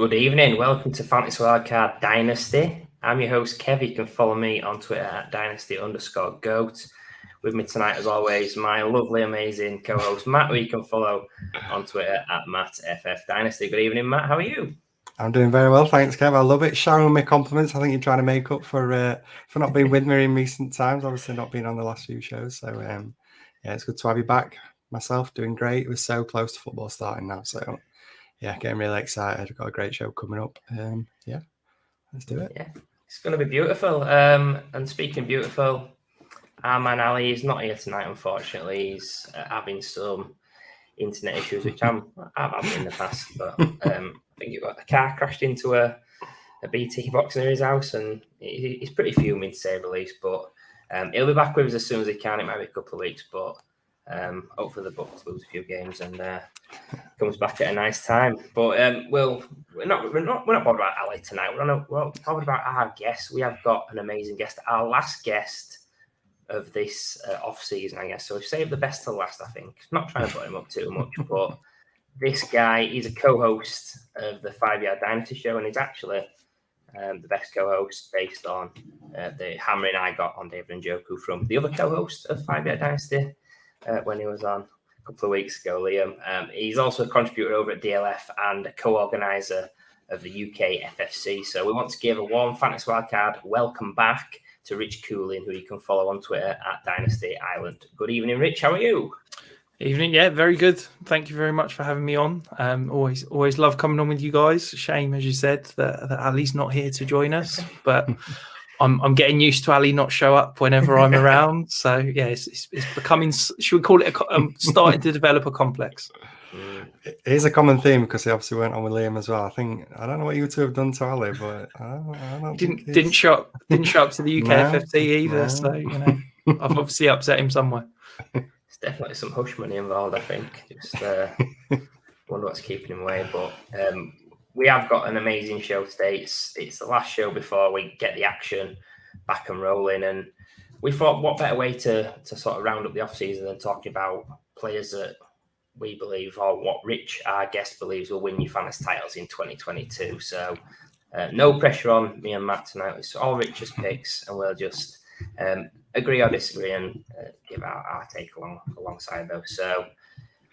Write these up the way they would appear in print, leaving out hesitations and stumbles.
Good evening. Welcome to Fantasy Wildcard Dynasty. I'm your host, Kev. You can follow me on Twitter at dynasty_goat. With me tonight, as always, my lovely, amazing co-host, Matt, who you can follow on Twitter at MattFFDynasty. Good evening, Matt. How are you? I'm doing very well, thanks, Kev. I love it. Showering me compliments. I think you're trying to make up for not being with me in recent times. Obviously, not being on the last few shows. So, yeah, it's good to have you back. Myself, doing great. It was so close to football starting now. So, yeah, getting really excited. We've got a great show coming up. Yeah, let's do it. Yeah, it's going to be beautiful. And speaking beautiful, our man Ali is not here tonight, unfortunately. He's having some internet issues, which I've had in the past. But I think a car crashed into a BT box near his house, and he's pretty fuming, to say the least. But he'll be back with us as soon as he can. It might be a couple of weeks, but hopefully the Bucks lose a few games and comes back at a nice time. But we're not bothered about Ali tonight. We're bothered about our guest. We have got an amazing guest, our last guest of this off season, I guess. So we've saved the best to last, I think. Not trying to put him up too much, but this guy, he's a co-host of the 5 Yard Dynasty show, and he's actually the best co-host based on the hammering I got on David Njoku from the other co-host of 5 Yard Dynasty when he was on a couple of weeks ago, Liam. He's also a contributor over at DLF and a co-organizer of the UK FFC. So we want to give a warm Fantasy Wildcard welcome back to Rich Coolin, who you can follow on Twitter at Dynasty Island. Good evening, Rich. How are you? Evening, yeah, very good. Thank you very much for having me on. Always love coming on with you guys. Shame, as you said, that Ali's not here to join us, but I'm getting used to Ali not show up whenever I'm around. So yeah, it's becoming. Should we call it starting to develop a complex? It is a common theme because he obviously went on with Liam as well. I don't know what you two have done to Ali, but I don't didn't show up to the UK FFC either. No. So I've obviously upset him somewhere. There's definitely some hush money involved, I think. Just wonder what's keeping him away. But we have got an amazing show today. It's the last show before we get the action back and rolling. And we thought, what better way to sort of round up the off-season than talking about players that we believe, or what Rich, our guest, believes will win you fantasy titles in 2022. So no pressure on me and Matt tonight. It's all Rich's picks, and we'll just agree or disagree and give our take alongside those. So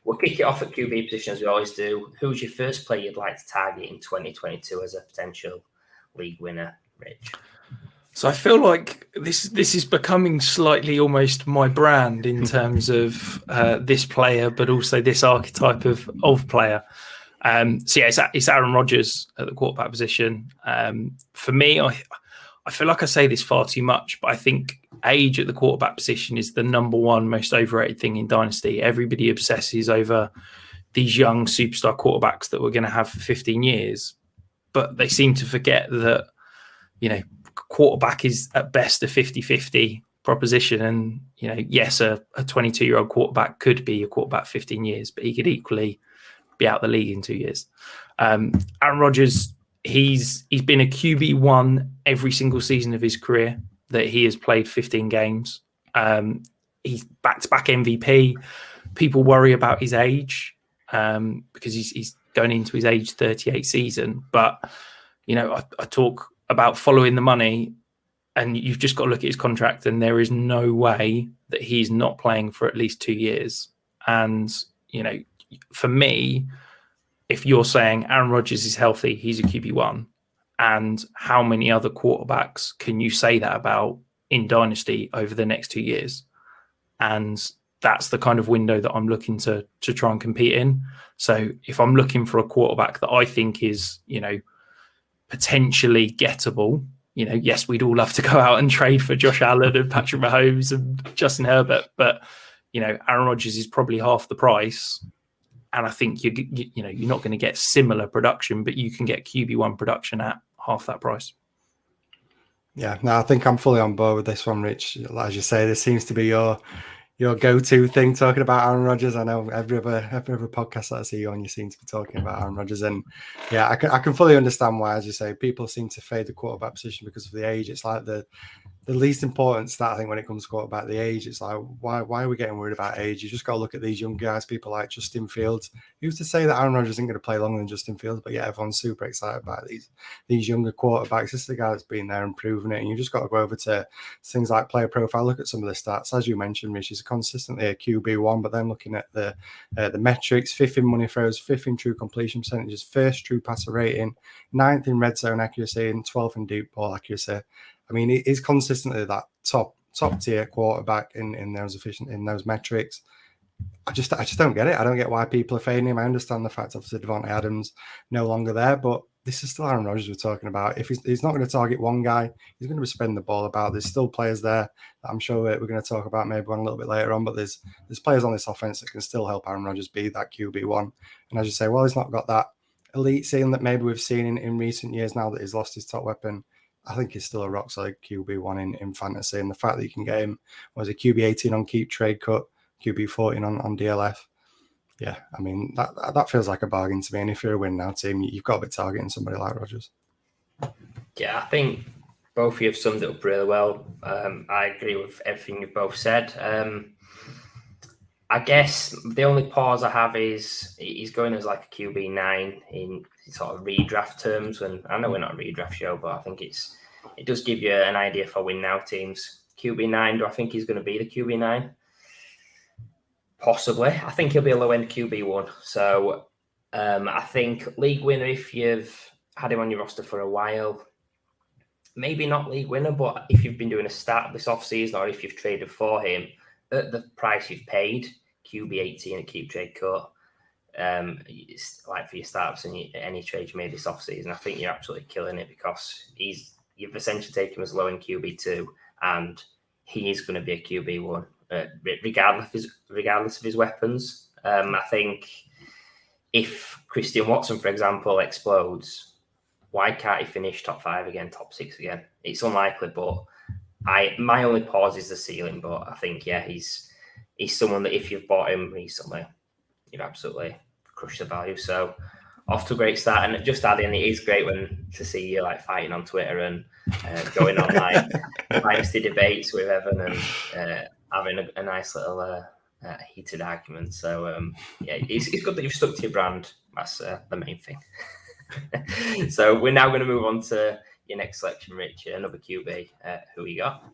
we'll kick it off at QB position as we always do. Who's your first player you'd like to target in 2022 as a potential league winner, Rich? So I feel like this is becoming slightly almost my brand in terms of this player, but also this archetype of player. So yeah, it's Aaron Rodgers at the quarterback position. For me, I feel like I say this far too much, but I think age at the quarterback position is the number one most overrated thing in Dynasty. Everybody obsesses over these young superstar quarterbacks that we're going to have for 15 years, but they seem to forget that, quarterback is at best a 50-50 proposition. And, yes, a 22-year-old quarterback could be a quarterback 15 years, but he could equally be out the league in 2 years. Aaron Rodgers, he's been a QB1 every single season of his career that he has played 15 games. He's back-to-back MVP. People worry about his age because he's going into his age 38 season. But, I talk about following the money, and you've just got to look at his contract, and there is no way that he's not playing for at least 2 years. And, for me, if you're saying Aaron Rodgers is healthy, he's a QB1, and how many other quarterbacks can you say that about in Dynasty over the next 2 years? And that's the kind of window that I'm looking to try and compete in. So if I'm looking for a quarterback that I think is, potentially gettable, yes, we'd all love to go out and trade for Josh Allen and Patrick Mahomes and Justin Herbert, but Aaron Rodgers is probably half the price, and I think you're not going to get similar production, but you can get QB1 production at half that price. Yeah, no, I think I'm fully on board with this one, Rich. As you say, this seems to be your go-to thing, talking about Aaron Rodgers. I know every other podcast that I see you on, you seem to be talking about Aaron Rodgers. And yeah, I can fully understand why, as you say, people seem to fade the quarterback position because of the age. It's like the the least important stat, I think, when it comes to quarterback, the age. It's like, why are we getting worried about age? You just got to look at these young guys, people like Justin Fields. Who's to say that Aaron Rodgers isn't going to play longer than Justin Fields? But yeah, everyone's super excited about these younger quarterbacks. This is the guy that's been there and proven it. And you just got to go over to things like player profile, look at some of the stats. As you mentioned, Rich, he's consistently a QB1, but then looking at the metrics, 5th in money throws, 5th in true completion percentages, 1st true passer rating, 9th in red zone accuracy, and 12th in deep ball accuracy. I mean, he is consistently that top tier quarterback in those metrics. I just don't get it. I don't get why people are fading him. I understand the fact, obviously, Devontae Adams no longer there, but this is still Aaron Rodgers we're talking about. If he's not going to target one guy, he's going to be spreading the ball about. There's still players there that I'm sure we're going to talk about maybe one a little bit later on, but there's players on this offense that can still help Aaron Rodgers be that QB1. And as you say, well, he's not got that elite ceiling that maybe we've seen in recent years now that he's lost his top weapon. I think he's still a rock solid QB1 in fantasy. And the fact that you can get him, was a QB18 on Keep Trade Cut, QB14 on DLF. Yeah, I mean, that feels like a bargain to me. And if you're a win now team, you've got to be targeting somebody like Rodgers. Yeah, I think both of you have summed it up really well. I agree with everything you've both said. I guess the only pause I have is he's going as like a QB9 in sort of redraft terms. And I know we're not a redraft show, but I think it does give you an idea for win now teams. QB9, do I think he's going to be the QB9? Possibly. I think he'll be a low end QB1. So I think league winner, if you've had him on your roster for a while, maybe not league winner, but if you've been doing a start this offseason or if you've traded for him, at the price you've paid, QB18 at Keep Trade Cut, it's like for your startups and any trade you made this offseason, I think you're absolutely killing it because you've essentially taken him as low in QB2 and he is going to be a QB1 regardless of his weapons. I think if Christian Watson, for example, explodes, why can't he finish top 5 again, top 6 again? It's unlikely, but my only pause is the ceiling, but I think, yeah, he's someone that if you've bought him recently, you've absolutely crushed the value. So off to a great start. And just adding, it is great to see you like fighting on Twitter and going on like dynasty debates with Evan and having a nice little heated argument. So yeah, it's good that you've stuck to your brand. That's the main thing. So we're now going to move on to your next selection, Rich, another QB. Who you got?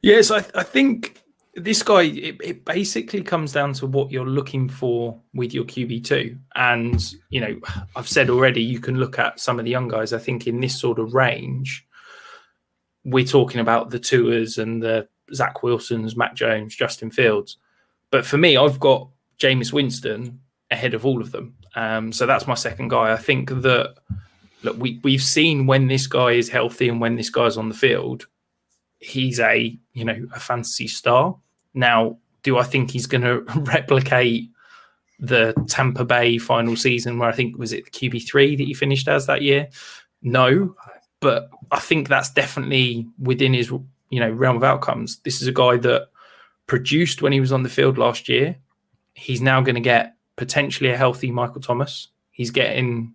Yes, I think this guy, it basically comes down to what you're looking for with your QB2. And, you know, I've said already, you can look at some of the young guys. I think in this sort of range, we're talking about the Tuas and the Zach Wilsons, Mac Jones, Justin Fields. But for me, I've got Jameis Winston ahead of all of them. So that's my second guy. I think that, look, we've seen when this guy is healthy and when this guy's on the field, he's a fantasy star. Now, do I think he's going to replicate the Tampa Bay final season where I think, was it the QB3 that he finished as that year? No, but I think that's definitely within his, realm of outcomes. This is a guy that produced when he was on the field last year. He's now going to get potentially a healthy Michael Thomas. He's getting,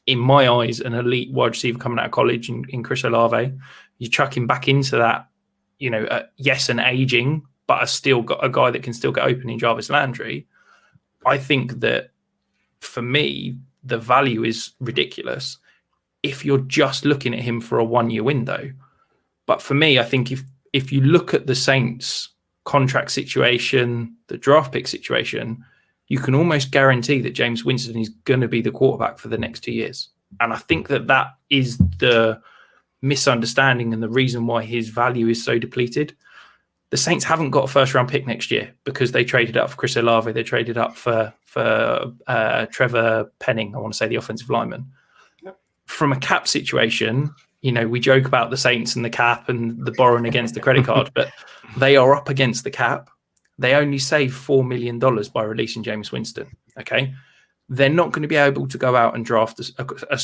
in my eyes, an elite wide receiver coming out of college in Chris Olave. You chuck him back into that, yes, an aging, but I still got a guy that can still get open in Jarvis Landry. I think that for me, the value is ridiculous if you're just looking at him for a 1-year window. But for me, I think if you look at the Saints contract situation, the draft pick situation, you can almost guarantee that Jameis Winston is going to be the quarterback for the next 2 years. And I think that is the misunderstanding and the reason why his value is so depleted. The Saints haven't got a first-round pick next year because they traded up for Chris Olave. They traded up for Trevor Penning, I want to say the offensive lineman. Yep. From a cap situation, we joke about the Saints and the cap and the borrowing against the credit card, but they are up against the cap. They only save $4 million by releasing Jameis Winston. Okay, they're not going to be able to go out and draft a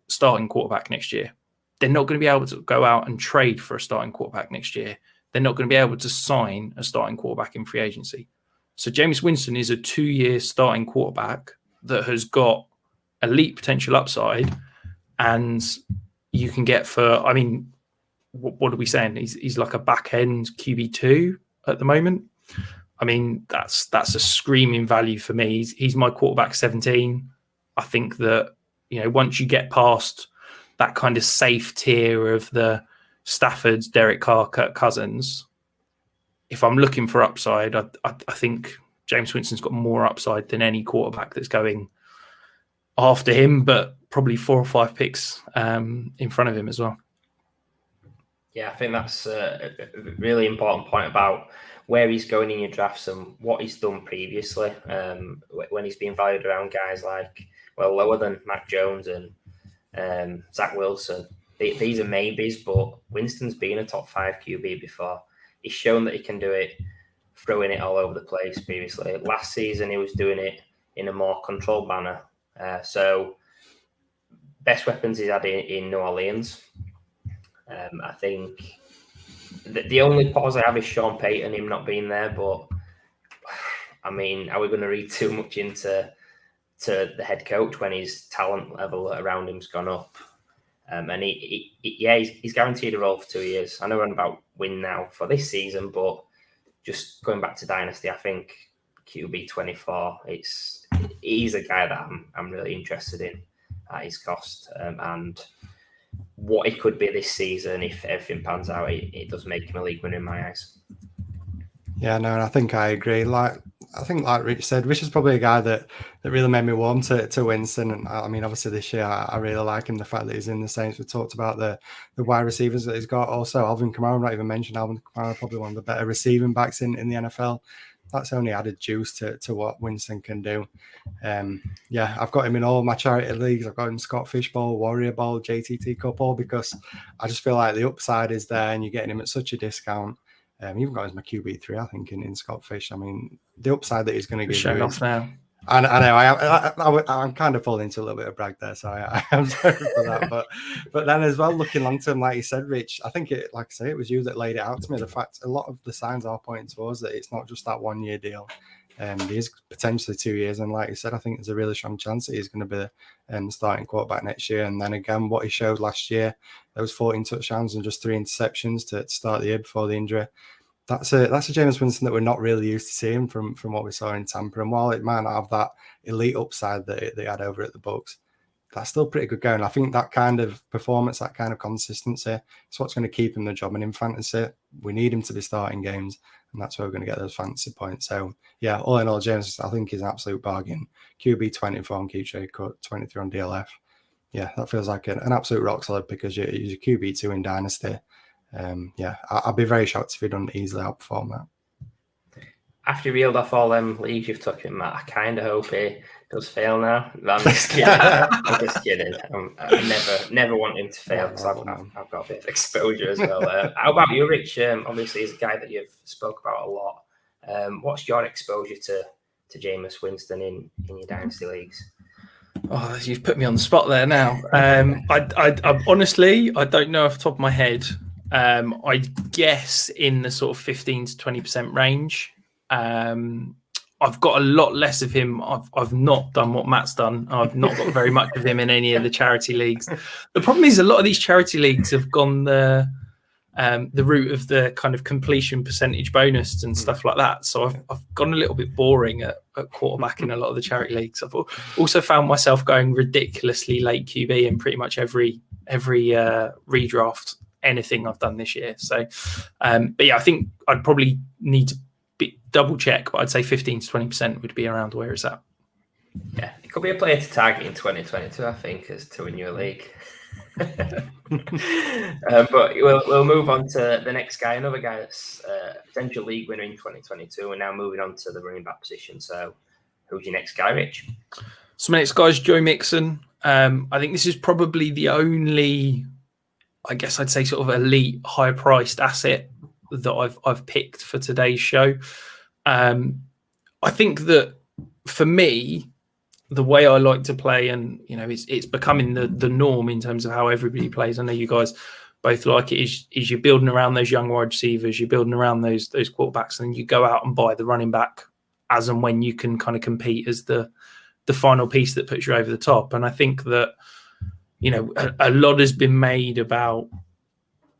starting quarterback next year. They're not going to be able to go out and trade for a starting quarterback next year. They're not going to be able to sign a starting quarterback in free agency. So Jameis Winston is a 2-year starting quarterback that has got elite potential upside, and you can get what are we saying? He's like a back end QB2 at the moment. I mean, that's a screaming value for me. He's my quarterback 17. I think that, once you get past that kind of safe tier of the Staffords, Derek Carr, Kirk Cousins, if I'm looking for upside, I think Jameis Winston's got more upside than any quarterback that's going after him, but probably 4 or 5 picks in front of him as well. Yeah, I think that's a really important point about where he's going in your drafts and what he's done previously. When he's been valued around guys like, lower than Mac Jones and Zach Wilson. These are maybes, but Winston's been a top 5 QB before. He's shown that he can do it, throwing it all over the place previously. Last season, he was doing it in a more controlled manner. So, best weapons he's had in New Orleans. I think the only pause I have is Sean Payton, him not being there. But, I mean, are we going to read too much into the head coach when his talent level around him's gone up? And he's guaranteed a role for 2 years. I know we're on about win now for this season, but just going back to Dynasty, I think QB 24, he's a guy that I'm really interested in at his cost, and what he could be this season if everything pans out. It does make him a league winner in my eyes. Yeah, no, and I think I agree. Like Rich said, Rich is probably a guy that really made me warm to Winston. And I mean, obviously this year I really like him. The fact that he's in the Saints. We talked about the wide receivers that he's got. Also, Alvin Kamara, not even mentioned Alvin Kamara, probably one of the better receiving backs in the NFL. That's only added juice to what Winston can do. I've got him in all my charity leagues. I've got him Scott Fish Bowl, Warrior Bowl, JTT Cup Bowl, because I just feel like the upside is there and you're getting him at such a discount. Even got him as my QB3, I think, in Scott Fish. I mean, the upside that he's going to give you off now. I know I'm kind of falling into a little bit of brag there, so I am sorry for that. But then as well, looking long term, like you said, Rich, I think it was you that laid it out to me. The fact a lot of the signs are pointing towards that it's not just that 1 year deal. There's potentially 2 years, and like you said, I think there's a really strong chance that he's going to be the starting quarterback next year. And then again, what he showed last year, there was 14 touchdowns and just 3 interceptions to start the year before the injury. That's a Jameis Winston that we're not really used to seeing from what we saw in Tampa. And while it might not have that elite upside that they had over at the Bucs, that's still pretty good going. I think that kind of performance, that kind of consistency, is what's going to keep him the job. And in fantasy, we need him to be starting games, and that's where we're going to get those fantasy points. So, yeah, all in all, James, I think he's an absolute bargain. QB 24 on Q-Trade Cut, 23 on DLF. Yeah, that feels like an absolute rock solid because you're QB2 in Dynasty. I'd be very shocked if he doesn't easily outperform that. After you reeled off all them leagues you've took him, Matt, I kind of hope he does fail now. I'm just kidding. I'm just kidding. I never want him to fail because I've got a bit of exposure as well. How about you, Rich? Obviously, he's a guy that you've spoke about a lot. What's your exposure to Jameis Winston in your Dynasty leagues? Oh, you've put me on the spot there now. I honestly, I don't know off the top of my head. I guess in the sort of 15 to 20% range. I've got a lot less of him. I've not done what Matt's done. I've not got very much of him in any of the charity leagues. The problem is a lot of these charity leagues have gone the route of the kind of completion percentage bonus and stuff like that. So I've gone a little bit boring at quarterback in a lot of the charity leagues. I've also found myself going ridiculously late QB in pretty much every redraft anything I've done this year. So, but yeah, I think I'd probably need to double check, but I'd say 15 to 20% would be around where it's at. Yeah, it could be a player to target in 2022, I think, as to win your league. But we'll move on to the next guy, another guy that's a potential league winner in 2022, and now moving on to the running back position. So, who's your next guy, Rich? So my next guy is Joe Mixon. I think this is probably the only, I guess I'd say, sort of elite, high-priced asset that I've picked for today's show. I think that for me, the way I like to play, and it's becoming the norm in terms of how everybody plays. I know you guys both like it. Is you're building around those young wide receivers, you're building around those quarterbacks, and you go out and buy the running back as and when you can kind of compete as the final piece that puts you over the top. And I think that a lot has been made about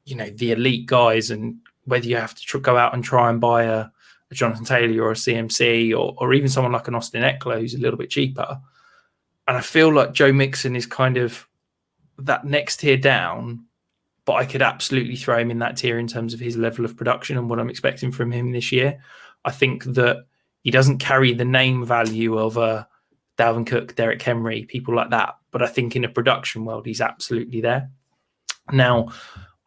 the elite guys, and whether you have to go out and try and buy a Jonathan Taylor or a CMC or even someone like an Austin Eckler who's a little bit cheaper. And I feel like Joe Mixon is kind of that next tier down, but I could absolutely throw him in that tier in terms of his level of production and what I'm expecting from him this year. I think that he doesn't carry the name value of Dalvin Cook, Derrick Henry, people like that. But I think in a production world, he's absolutely there. Now,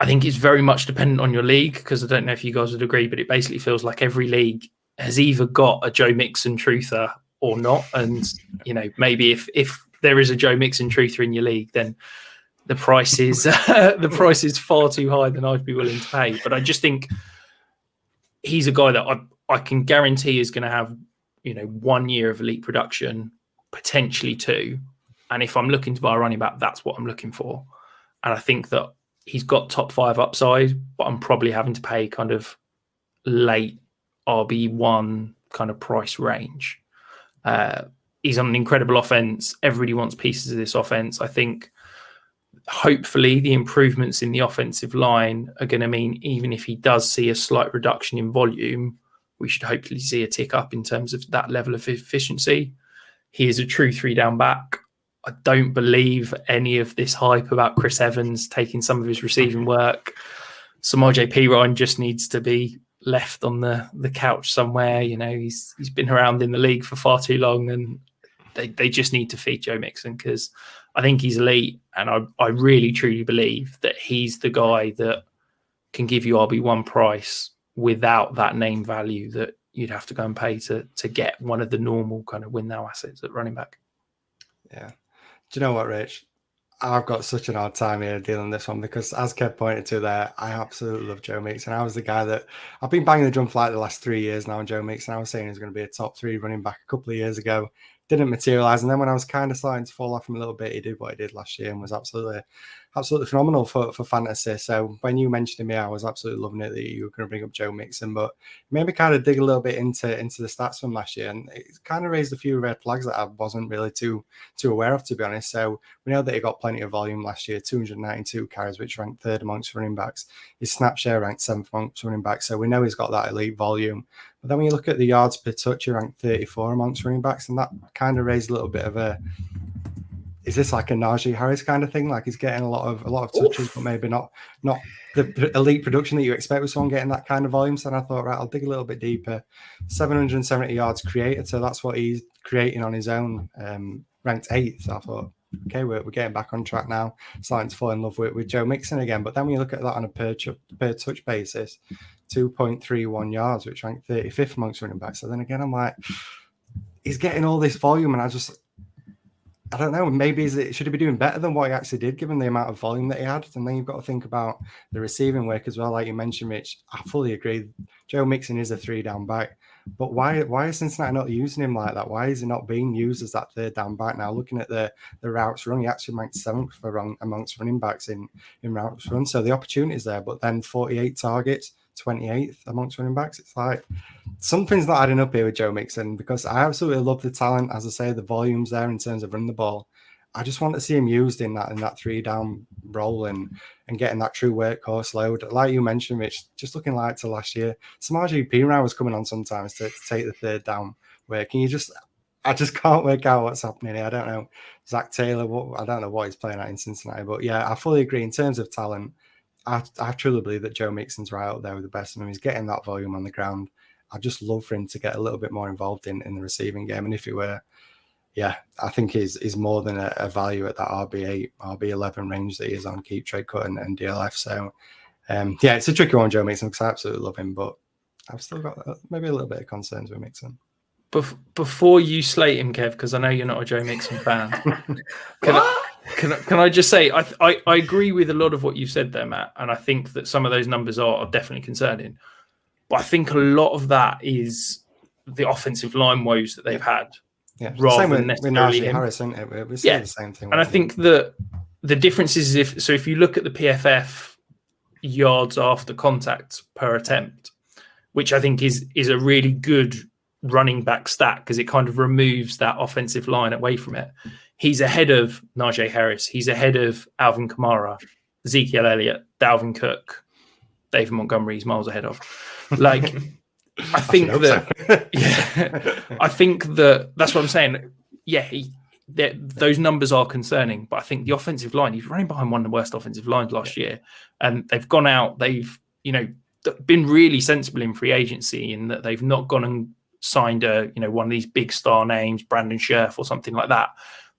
I think it's very much dependent on your league, because I don't know if you guys would agree, but it basically feels like every league has either got a Joe Mixon truther or not. And, maybe if there is a Joe Mixon truther in your league, then the price is far too high than I'd be willing to pay. But I just think he's a guy that I can guarantee is going to have, 1 year of elite production, potentially 2. And if I'm looking to buy a running back, that's what I'm looking for. And I think that he's got top 5 upside, but I'm probably having to pay kind of late RB1 kind of price range. He's on an incredible offense. Everybody wants pieces of this offense. I think hopefully the improvements in the offensive line are going to mean even if he does see a slight reduction in volume, we should hopefully see a tick up in terms of that level of efficiency. He is a true 3-down back. I don't believe any of this hype about Chris Evans taking some of his receiving work. Samaje Perine just needs to be left on the couch somewhere. He's been around in the league for far too long, and they just need to feed Joe Mixon, because I think he's elite, and I really truly believe that he's the guy that can give you RB1 price without that name value that you'd have to go and pay to get one of the normal kind of win now assets at running back. Yeah. Do you know what, Rich? I've got such an hard time here dealing with this one, because as Kev pointed to there, I absolutely love Joe Mixon. I was the guy that I've been banging the drum for like the last 3 years now on Joe Mixon. I was saying he's going to be a top 3 running back a couple of years ago. Didn't materialize. And then when I was kind of starting to fall off him a little bit, he did what he did last year and was absolutely phenomenal for fantasy. So when you mentioned him, I was absolutely loving it that you were going to bring up Joe Mixon, but maybe kind of dig a little bit into the stats from last year, and it kind of raised a few red flags that I wasn't really too aware of, to be honest. So we know that he got plenty of volume last year, 292 carries, which ranked 3rd amongst running backs. His snap share ranked 7th amongst running backs, so we know he's got that elite volume. But then when you look at the yards per touch, he ranked 34 amongst running backs, and that kind of raised a little bit of a, is this like a Najee Harris kind of thing? Like he's getting a lot of touches, but maybe not the elite production that you expect with someone getting that kind of volume. So then I thought, right, I'll dig a little bit deeper. 770 yards created, so that's what he's creating on his own. Ranked 8th. So I thought, okay, we're getting back on track now. Starting to fall in love with Joe Mixon again. But then when you look at that on a per touch basis, 2.31 yards, which ranked 35th amongst running backs. So then again, I'm like, he's getting all this volume, and I don't know, maybe should he be doing better than what he actually did, given the amount of volume that he had? And then you've got to think about the receiving work as well. Like you mentioned, Rich, I fully agree. Joe Mixon is a 3-down back. But why is Cincinnati not using him like that? Why is he not being used as that 3rd-down back? Now, looking at the routes run, he actually ranked 7th amongst running backs in routes run. So the opportunity is there, but then 48 targets, 28th amongst running backs. It's like something's not adding up here with Joe Mixon, because I absolutely love the talent. As I say, the volume's there in terms of running the ball. I just want to see him used in that 3-down role and getting that true workhorse load. Like you mentioned, Rich, just looking like to last year, Samaje Perine was coming on sometimes to take the 3rd-down work. And I just can't work out what's happening here. I don't know. Zach Taylor, I don't know what he's playing at in Cincinnati. But yeah, I fully agree. In terms of talent, I truly believe that Joe Mixon's right out there with the best of them. He's getting that volume on the ground. I just love for him to get a little bit more involved in the receiving game. And if he were, I think he's more than a value at that RB8, RB11 range that he is on Keep, Trade Cut, and DLF. So, it's a tricky one, Joe Mixon, because I absolutely love him, but I've still got maybe a little bit of concerns with Mixon. Before you slate him, Kev, because I know you're not a Joe Mixon fan, can I just say I agree with a lot of what you've said there, Matt, and I think that some of those numbers are definitely concerning. But I think a lot of that is the offensive line woes that they've had. Yeah, rather same than necessarily with Harris, isn't it? We say the same thing. And I think that the difference is if you look at the PFF yards after contact per attempt, which I think is a really good running back stat because it kind of removes that offensive line away from it. He's ahead of Najee Harris. He's ahead of Alvin Kamara, Ezekiel Elliott, Dalvin Cook, David Montgomery's miles ahead of. Like, I think hope that, so. yeah, I think that that's what I'm saying. Yeah, those numbers are concerning, but I think the offensive line, he's running behind one of the worst offensive lines last year, and they've gone out, they've, been really sensible in free agency in that they've not gone and signed one of these big star names, Brandon Scherf or something like that.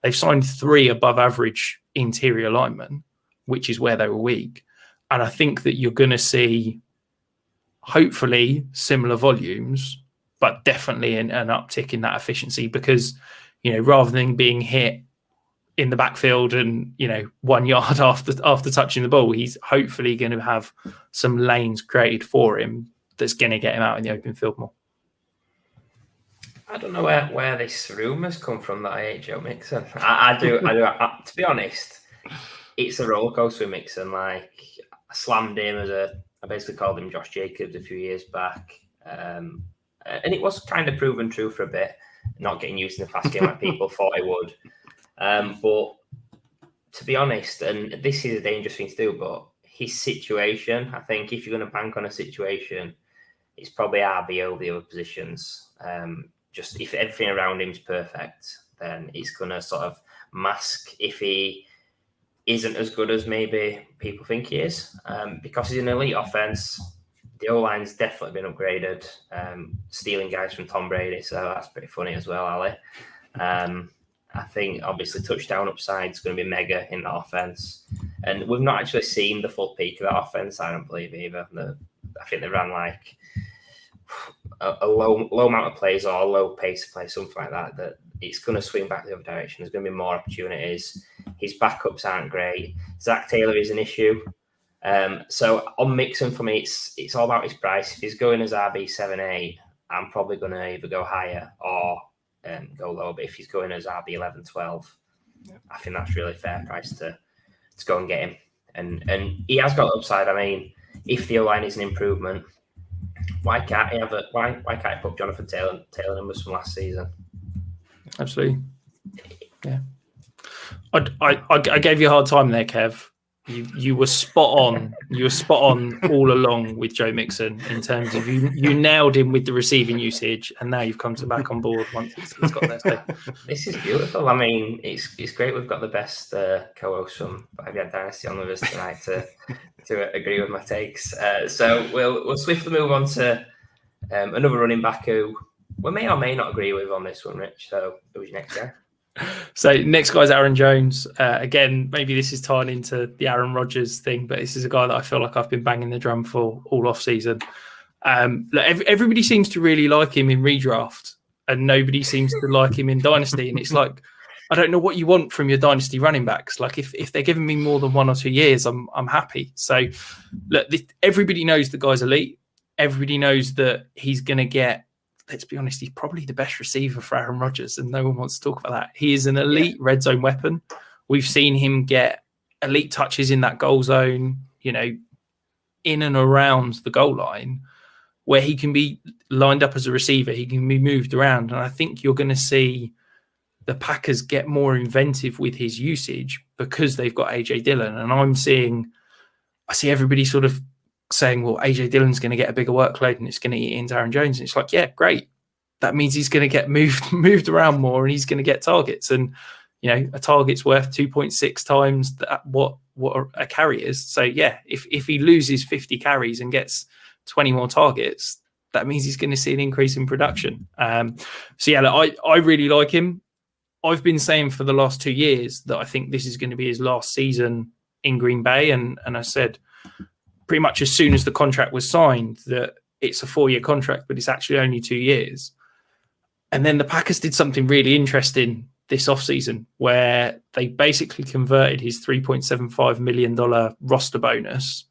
They've signed 3 above average interior linemen, which is where they were weak. And I think that you're going to see hopefully similar volumes, but definitely an uptick in that efficiency because, rather than being hit in the backfield and, 1 yard after touching the ball, he's hopefully going to have some lanes created for him that's going to get him out in the open field more. I don't know where this rumour's come from that I hate Joe Mixon. I do. To be honest, it's a rollercoaster with Mixon. Like, I slammed him I basically called him Josh Jacobs a few years back. And it was kind of proven true for a bit, not getting used in the pass game like people thought it would. But to be honest, and this is a dangerous thing to do, but his situation, I think if you're going to bank on a situation, it's probably RB over the other positions. Just if everything around him is perfect, then it's going to sort of mask if he isn't as good as maybe people think he is. Because he's an elite offense, the O-line's definitely been upgraded, stealing guys from Tom Brady, so that's pretty funny as well, Ali. I think obviously touchdown upside is going to be mega in the offense, and we've not actually seen the full peak of that offense. I don't believe either. I think they ran like a low amount of plays or a low pace of play, something like that. That it's going to swing back the other direction. There's going to be more opportunities. His backups aren't great. Zach Taylor is an issue. So on Mixon for me, it's all about his price. If he's going as RB7-8, I'm probably going to either go higher or go lower. But if he's going as RB11-12, I think that's really fair price to go and get him. And he has got upside. I mean, if the O-line is an improvement, why can't he put Jonathan Taylor numbers from last season? Absolutely. Yeah. I gave you a hard time there, Kev. You were spot on. You were spot on all along with Joe Mixon in terms of you nailed him with the receiving usage, and now you've come back on board once it's got there. So. This is beautiful. I mean, it's great. We've got the best co-host from 5 Yard Dynasty on with us tonight to agree with my takes. So we'll swiftly move on to another running back who we may or may not agree with on this one, Rich. So who's next guy? So next guy's Aaron Jones. Again, maybe this is tying into the Aaron Rodgers thing, but this is a guy that I feel like I've been banging the drum for all off season. Everybody seems to really like him in redraft, and nobody seems to like him in dynasty. And it's like, I don't know what you want from your dynasty running backs. Like if they're giving me more than 1 or 2 years, I'm happy. So look, everybody knows the guy's elite. Everybody knows that he's going to get. Let's be honest, he's probably the best receiver for Aaron Rodgers, and no one wants to talk about that. He is an elite red zone weapon. We've seen him get elite touches in that goal zone, in and around the goal line, where he can be lined up as a receiver. He can be moved around. And I think you're going to see the Packers get more inventive with his usage because they've got AJ Dillon. And I see everybody sort of saying, well, AJ Dillon's going to get a bigger workload and it's going to eat into Aaron Jones. And it's like, yeah, great. That means he's going to get moved around more and he's going to get targets. And, a target's worth 2.6 times what a carry is. So, yeah, if he loses 50 carries and gets 20 more targets, that means he's going to see an increase in production. I really like him. I've been saying for the last 2 years that I think this is going to be his last season in Green Bay. And I said, pretty much as soon as the contract was signed, that it's a 4-year contract, but it's actually only 2 years. And then the Packers did something really interesting this offseason where they basically converted his $3.75 million roster bonus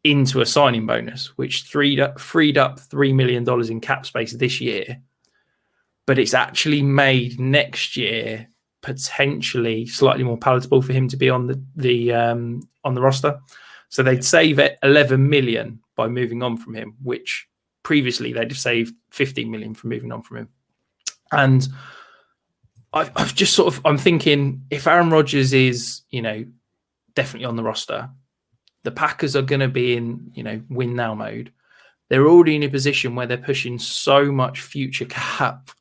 into a signing bonus, which freed up $3 million in cap space this year. But it's actually made next year potentially slightly more palatable for him to be on the roster. So they'd save $11 million by moving on from him, which previously they'd have saved $15 million from moving on from him. And I've just I'm thinking if Aaron Rodgers is, definitely on the roster, The Packers are going to be in, win now mode. They're already in a position where they're pushing so much future cap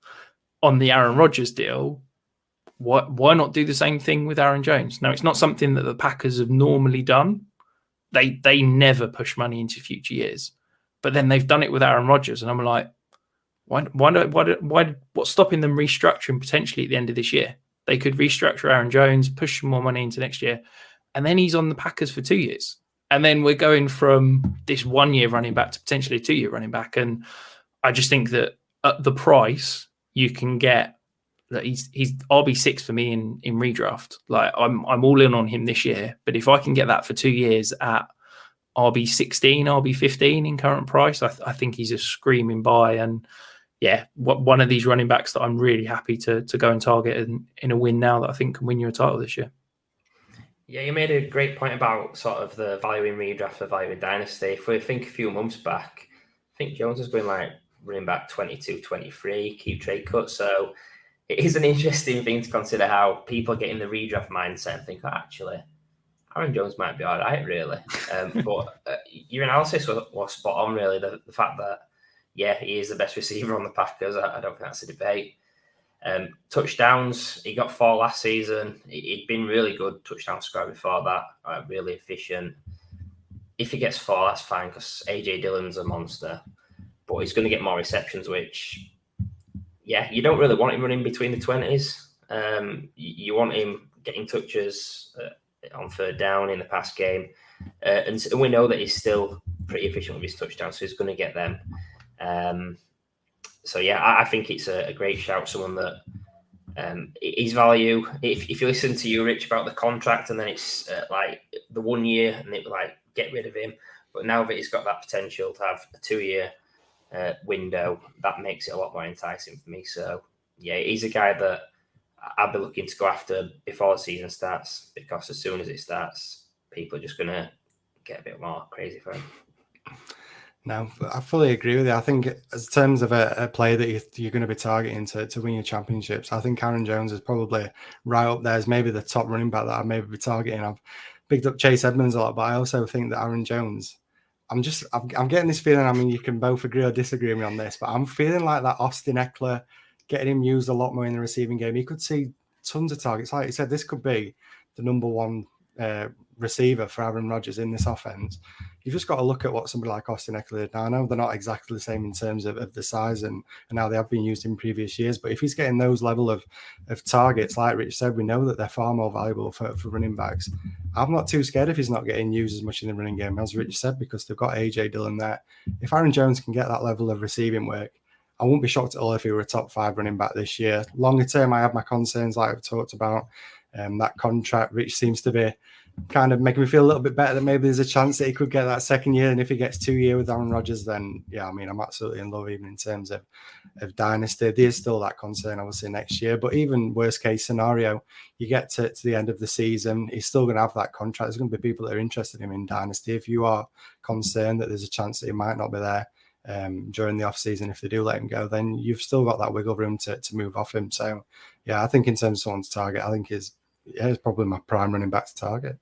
on the Aaron Rodgers deal. Why not do the same thing with Aaron Jones? Now, it's not something that the Packers have normally done. They never push money into future years, but then they've done it with Aaron Rodgers, and I'm like, what's stopping them restructuring potentially at the end of this year? They could restructure Aaron Jones, push some more money into next year, and then he's on the Packers for 2 years. And then we're going from this 1 year running back to potentially a 2 year running back. And I just think that at the price you can get, that he's RB6 for me in redraft. Like I'm all in on him this year. But if I can get that for 2 years at RB16, RB15 in current price, I think he's a screaming buy. And yeah, one of these running backs that I'm really happy to go and target in a win now that I think can win you a title this year. Yeah, you made a great point about sort of the value in redraft, the value in dynasty. If we think a few months back, I think Jones was going like running back 22, 23, keep trade cut. So it is an interesting thing to consider how people get in the redraft mindset and think, oh, actually, Aaron Jones might be all right, really. But your analysis was spot on, really. The fact that, yeah, he is the best receiver on the Packers. I don't think that's a debate. Touchdowns, he got 4 last season. He'd been really good touchdown scorer before that, really efficient. If he gets 4, that's fine because AJ Dillon's a monster, but he's going to get more receptions, which, yeah, you don't really want him running between the 20s. You want him getting touches on third down in the pass game. And we know that he's still pretty efficient with his touchdowns, so he's going to get them. So, yeah, I think it's a great shout, someone that his value, if you listen to you, Rich, about the contract and then it's like the 1 year and it like get rid of him. But now that he's got that potential to have a 2 year window, that makes it a lot more enticing for me. So, yeah, he's a guy that I'll be looking to go after before the season starts, because as soon as it starts, people are just going to get a bit more crazy for him. No, I fully agree with you. I think as terms of a player that you're going to be targeting to win your championships, I think Aaron Jones is probably right up there as maybe the top running back that I'd maybe be targeting. I've picked up Chase Edmonds a lot, but I also think that Aaron Jones, I'm getting this feeling, I mean, you can both agree or disagree with me on this, but I'm feeling like that Austin Eckler, getting him used a lot more in the receiving game. He could see tons of targets. Like you said, this could be the number one receiver for Aaron Rodgers in this offense. You've just got to look at what somebody like Austin Eckler did. Now, I know they're not exactly the same in terms of the size and how they have been used in previous years, but if he's getting those level of targets, like Rich said, we know that they're far more valuable for running backs. I'm not too scared if he's not getting used as much in the running game, as Rich said, because they've got AJ Dillon there. If Aaron Jones can get that level of receiving work, I wouldn't be shocked at all if he were a top 5 running back this year. Longer term, I have my concerns, like I've talked about. That contract, Rich seems to be kind of making me feel a little bit better that maybe there's a chance that he could get that second year. And if he gets 2 years with Aaron Rodgers, then yeah, I mean, I'm absolutely in love even in terms of dynasty. There's still that concern, obviously, next year. But even worst case scenario, you get to the end of the season, he's still going to have that contract. There's going to be people that are interested in him in dynasty. If you are concerned that there's a chance that he might not be there during the off season, if they do let him go, then you've still got that wiggle room to move off him. So yeah, I think in terms of someone's target, I think it's probably my prime running back to target.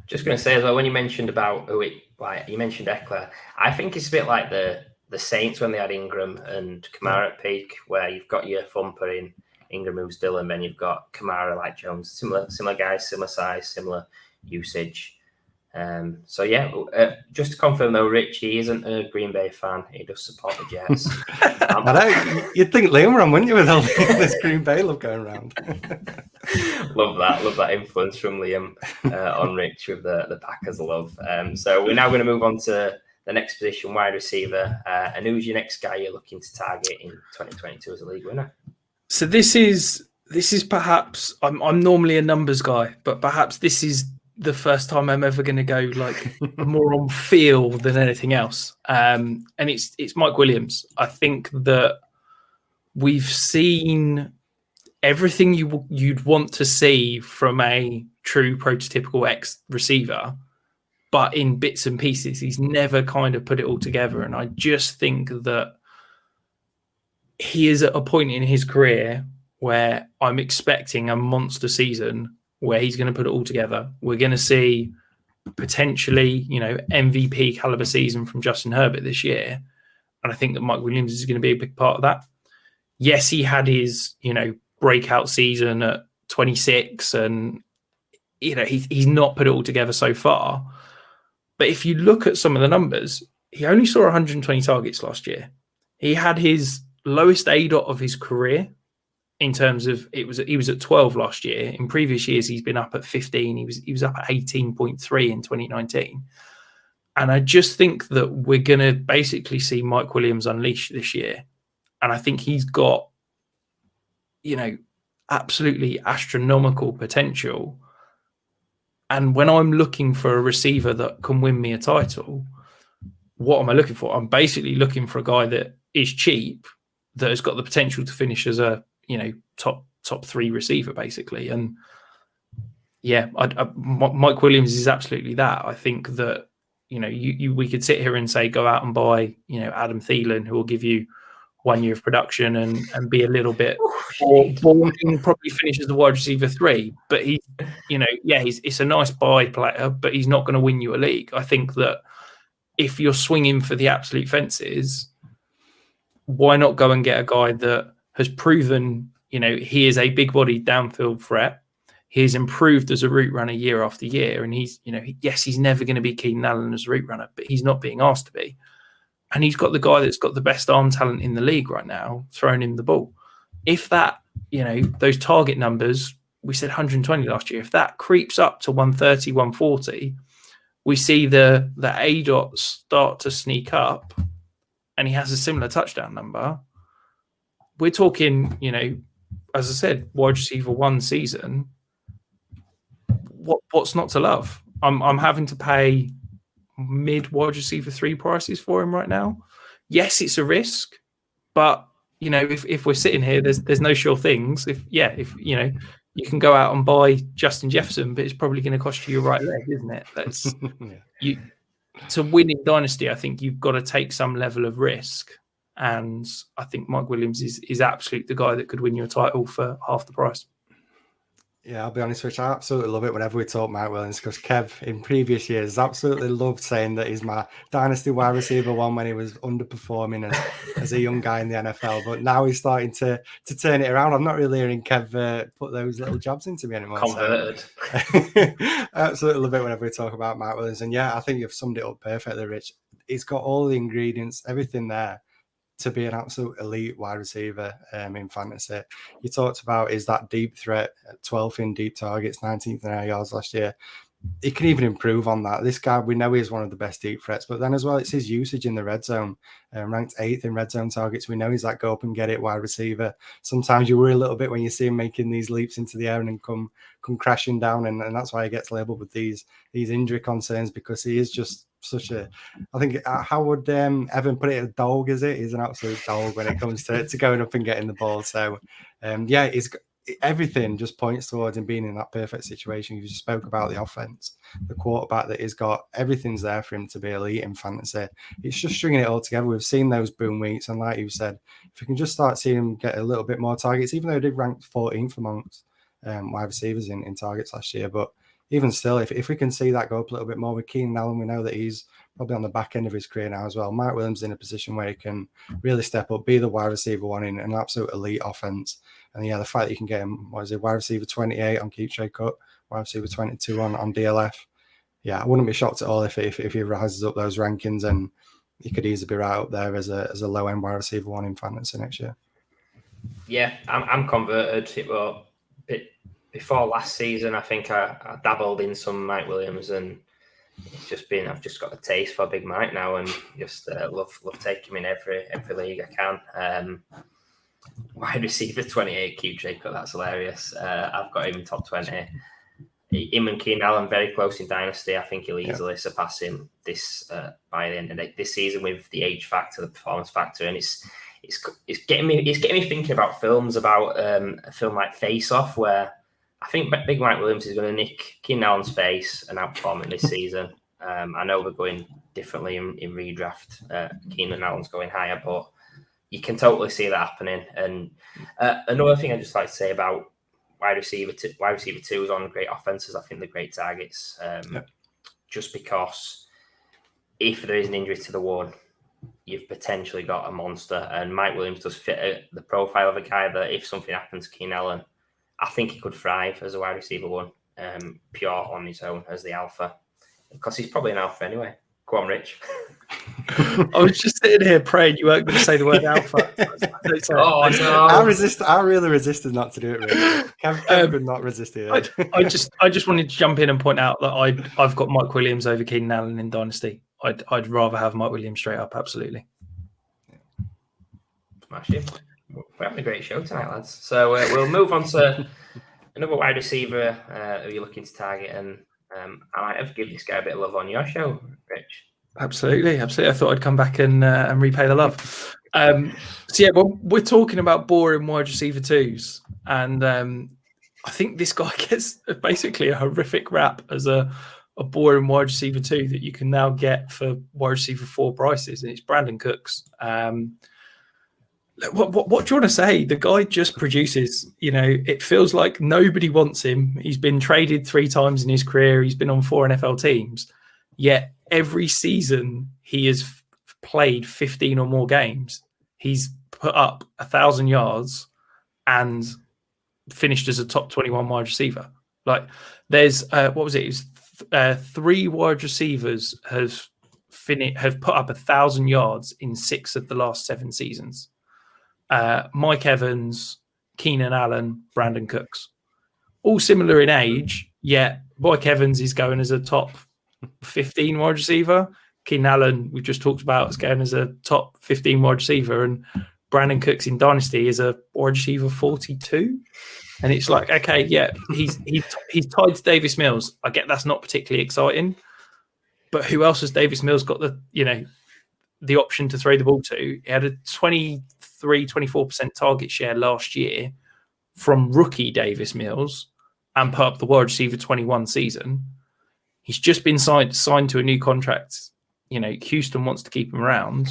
Just going to say as well, when you mentioned about you mentioned Eckler, I think it's a bit like the Saints when they had Ingram and Kamara at peak, where you've got your thumper in Ingram who's Dillon, then you've got Kamara like Jones, similar guys, similar size, similar usage. So yeah, just to confirm though, Rich, he isn't a Green Bay fan. He does support the Jets. I know, you'd think Liam were on, wouldn't you, with all this Green Bay love going around? Love that influence from Liam on Rich with the Packers love. So we're now going to move on to the next position, wide receiver. And who's your next guy you're looking to target in 2022 as a league winner? So this is perhaps, I'm normally a numbers guy, but perhaps this is the first time I'm ever going to go like more on feel than anything else. And it's Mike Williams. I think that we've seen everything you'd want to see from a true prototypical X receiver, but in bits and pieces. He's never kind of put it all together. And I just think that he is at a point in his career where I'm expecting a monster season where he's going to put it all together. We're going to see potentially, MVP caliber season from Justin Herbert this year. And I think that Mike Williams is going to be a big part of that. Yes, he had his, breakout season at 26 and, he's not put it all together so far. But if you look at some of the numbers, he only saw 120 targets last year. He had his lowest ADOT of his career in terms of he was at 12 last year. In previous years, he's been up at 15. He was up at 18.3 in 2019. And I just think that we're going to basically see Mike Williams unleash this year. And I think he's got, absolutely astronomical potential. And when I'm looking for a receiver that can win me a title, what am I looking for? I'm basically looking for a guy that is cheap, that has got the potential to finish as a, top 3 receiver, basically. And yeah, Mike Williams is absolutely that. I think that, we could sit here and say, go out and buy, Adam Thielen, who will give you 1 year of production and be a little bit boring, probably finish as the wide receiver 3. But it's a nice buy player, but he's not going to win you a league. I think that if you're swinging for the absolute fences, why not go and get a guy that has proven, he is a big-bodied downfield threat. He's improved as a route runner year after year, and he's, he's never going to be Keenan Allen as a route runner, but he's not being asked to be. And he's got the guy that's got the best arm talent in the league right now throwing him the ball. If that, those target numbers, we said 120 last year, if that creeps up to 130, 140, we see the ADOT start to sneak up and he has a similar touchdown number. We're talking, as I said, wide receiver 1 season. What's not to love? I'm having to pay mid wide receiver 3 prices for him right now. Yes, it's a risk, but if we're sitting here, there's no sure things. If you can go out and buy Justin Jefferson, but it's probably going to cost you your right leg, isn't it? That's you to win in Dynasty. I think you've got to take some level of risk, and I think Mike Williams is absolutely the guy that could win you a title for half the price. Yeah, I'll be honest with you, I absolutely love it whenever we talk Mike Williams, because Kev in previous years absolutely loved saying that he's my dynasty wide receiver 1 when he was underperforming as a young guy in the NFL. But now he's starting to turn it around. I'm not really hearing Kev put those little jobs into me anymore. Converted. So, I absolutely love it whenever we talk about Mike Williams. And yeah, I think you've summed it up perfectly, Rich. He's got all the ingredients, everything there to be an absolute elite wide receiver in fantasy. You talked about is that deep threat, 12th in deep targets, 19th in air yards last year. He can even improve on that. This guy, we know he's one of the best deep threats, but then as well, it's his usage in the red zone. Ranked 8th in red zone targets. We know he's that go up and get it wide receiver. Sometimes you worry a little bit when you see him making these leaps into the air and then come crashing down, and that's why he gets labelled with these injury concerns, because he is just such a, I think, how would Evan put it, a dog, is it? He's an absolute dog when it comes to going up and getting the ball. So, everything just points towards him being in that perfect situation. You just spoke about the offense, the quarterback that he's got, everything's there for him to be elite in fantasy. It's just stringing it all together. We've seen those boom weeks, and like you said, if we can just start seeing him get a little bit more targets, even though he did rank 14th amongst wide receivers in targets last year, but even still, if we can see that go up a little bit more with Keenan Allen, we know that he's probably on the back end of his career now as well. Mike Williams in a position where he can really step up, be the wide receiver 1 in an absolute elite offense. And yeah, the fact that you can get him, wide receiver 28 on Keep Trade Cut, wide receiver 22 on DLF. Yeah, I wouldn't be shocked at all if he rises up those rankings, and he could easily be right up there as a low end wide receiver 1 in fantasy next year. Yeah, I'm converted. Well, before last season, I think I dabbled in some Mike Williams, and it's just been, I've just got a taste for Big Mike now, and just love taking him in every league I can. Wide receiver 28, Keep Jacob, that's hilarious. I've got him in top 20. Him and Keenan Allen very close in Dynasty. I think he'll easily surpass him this by the end of this season with the age factor, the performance factor, and it's getting me thinking about films, about a film like Face Off, where I think Big Mike Williams is going to nick Keenan Allen's face and outperform him this season. I know we're going differently in redraft. Keenan Allen's going higher, but you can totally see that happening. And another thing I'd just like to say about wide receiver twos on great offenses, I think they're great targets. just because if there is an injury to the one, you've potentially got a monster. And Mike Williams does fit the profile of a guy that if something happens to Keenan Allen, I think he could thrive as a wide receiver one, pure on his own as the alpha, because he's probably an alpha anyway. Go on, Rich. I was just sitting here praying you weren't going to say the word alpha. Oh, no. I really resisted not to do it, Rich. Kev could not resist it. I just wanted to jump in and point out that I've got Mike Williams over Keenan Allen in Dynasty. I'd rather have Mike Williams straight up, absolutely. Smash him. We're having a great show tonight, lads. So we'll move on to another wide receiver who you're looking to target. And I might have given this guy a bit of love on your show, Rich. Absolutely. I thought I'd come back and repay the love. Well, we're talking about boring wide receiver twos. And I think this guy gets basically a horrific rap as a boring wide receiver two that you can now get for wide receiver 4 prices, and it's Brandon Cooks. What do you want to say? The guy just produces. It feels like nobody wants him. He's been traded 3 times in his career. He's been on 4 NFL teams. Yet every season he has played 15 or more games. He's put up 1,000 yards and finished as a top 21 wide receiver. Like there's what was it? It was 3 wide receivers have put up 1,000 yards in 6 of the last 7 seasons. Mike Evans, Keenan Allen, Brandon Cooks, all similar in age. Yet Mike Evans is going as a top 15 wide receiver. Keenan Allen, we've just talked about, is going as a top 15 wide receiver, and Brandon Cooks in Dynasty is a wide receiver 42. And it's like, okay, yeah, he's tied to Davis Mills. I get that's not particularly exciting, but who else has Davis Mills got the option to throw the ball to? He had a 24% target share last year from rookie Davis Mills and put up the wide receiver 21 season. He's just been signed to a new contract. Houston wants to keep him around.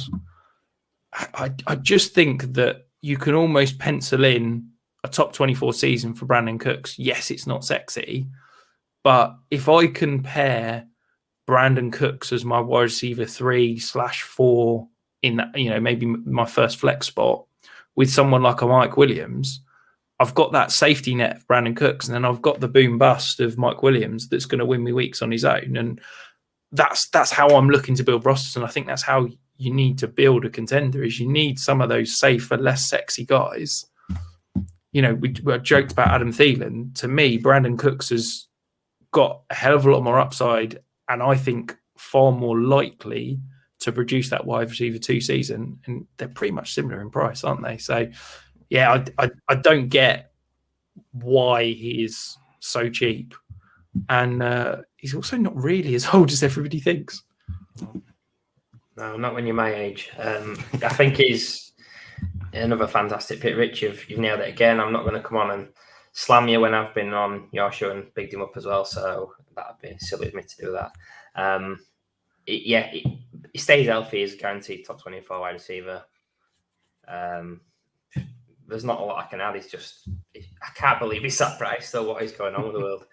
I just think that you can almost pencil in a top 24 season for Brandon Cooks. Yes, it's not sexy, but if I can pair Brandon Cooks as my wide receiver 3/4 in that, maybe my first flex spot with someone like a Mike Williams, I've got that safety net of Brandon Cooks, and then I've got the boom bust of Mike Williams that's going to win me weeks on his own. And that's how I'm looking to build rosters. And I think that's how you need to build a contender, is you need some of those safer, less sexy guys. We joked about Adam Thielen. To me, Brandon Cooks has got a hell of a lot more upside, and I think far more likely to produce that wide receiver 2 season. And they're pretty much similar in price, aren't they? So, yeah, I don't get why he is so cheap. And he's also not really as old as everybody thinks. No, not when you're my age. I think he's another fantastic pick. Rich, you've nailed it again. I'm not going to come on and slam you when I've been on your show and bigged him up as well. So that'd be silly of me to do that. He stays healthy. He's guaranteed top 24 wide receiver. There's not a lot I can add. I can't believe he's that price. So what is going on with the world?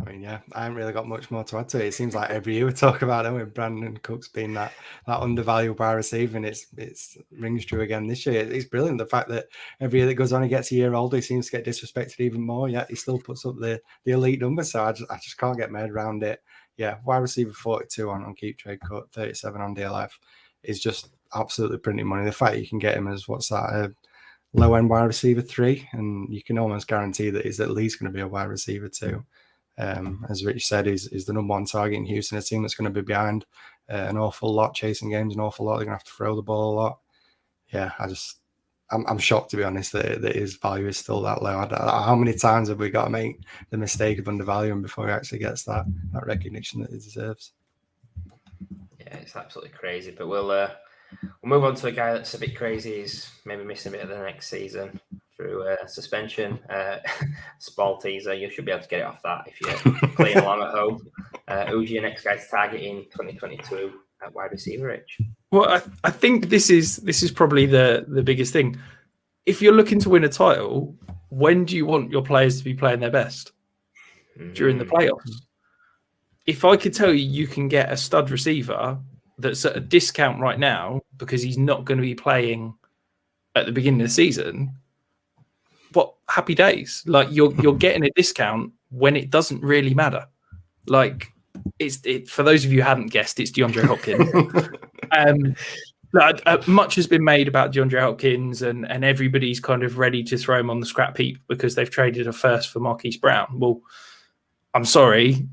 I mean, yeah, I haven't really got much more to add to it. It seems like every year we talk about it with Brandon Cooks being that undervalued wide receiver, and it's rings true again this year. It's brilliant the fact that every year that goes on, he gets a year older, he seems to get disrespected even more. Yet he still puts up the elite numbers. So I just can't get my head around it. Yeah, wide receiver 42 on Keep Trade Cut, 37 on DLF is just absolutely printing money. The fact you can get him as a low end wide receiver 3, and you can almost guarantee that he's at least going to be a wide receiver 2. As Rich said, is the number 1 target in Houston, a team that's going to be behind an awful lot, chasing games an awful lot. They're going to have to throw the ball a lot. Yeah, I'm shocked, to be honest, that his value is still that low. How many times have we got to make the mistake of undervaluing before he actually gets that recognition that he deserves? Yeah, it's absolutely crazy. But we'll move on to a guy that's a bit crazy. He's maybe missing a bit of the next season through suspension. Small teaser. You should be able to get it off that if you're playing along at home. Who's your next guy to target in 2022 at wide receiver, Rich? Well, I think this is probably the biggest thing. If you're looking to win a title, when do you want your players to be playing their best? During the playoffs. if I could tell you can get a stud receiver that's at a discount right now because he's not going to be playing at the beginning of the season, what happy days. Like you're getting a discount when it doesn't really matter. Like for those of you who hadn't guessed, it's DeAndre Hopkins. Much has been made about DeAndre Hopkins, and everybody's kind of ready to throw him on the scrap heap because they've traded a first for Marquise Brown. Well, I'm sorry,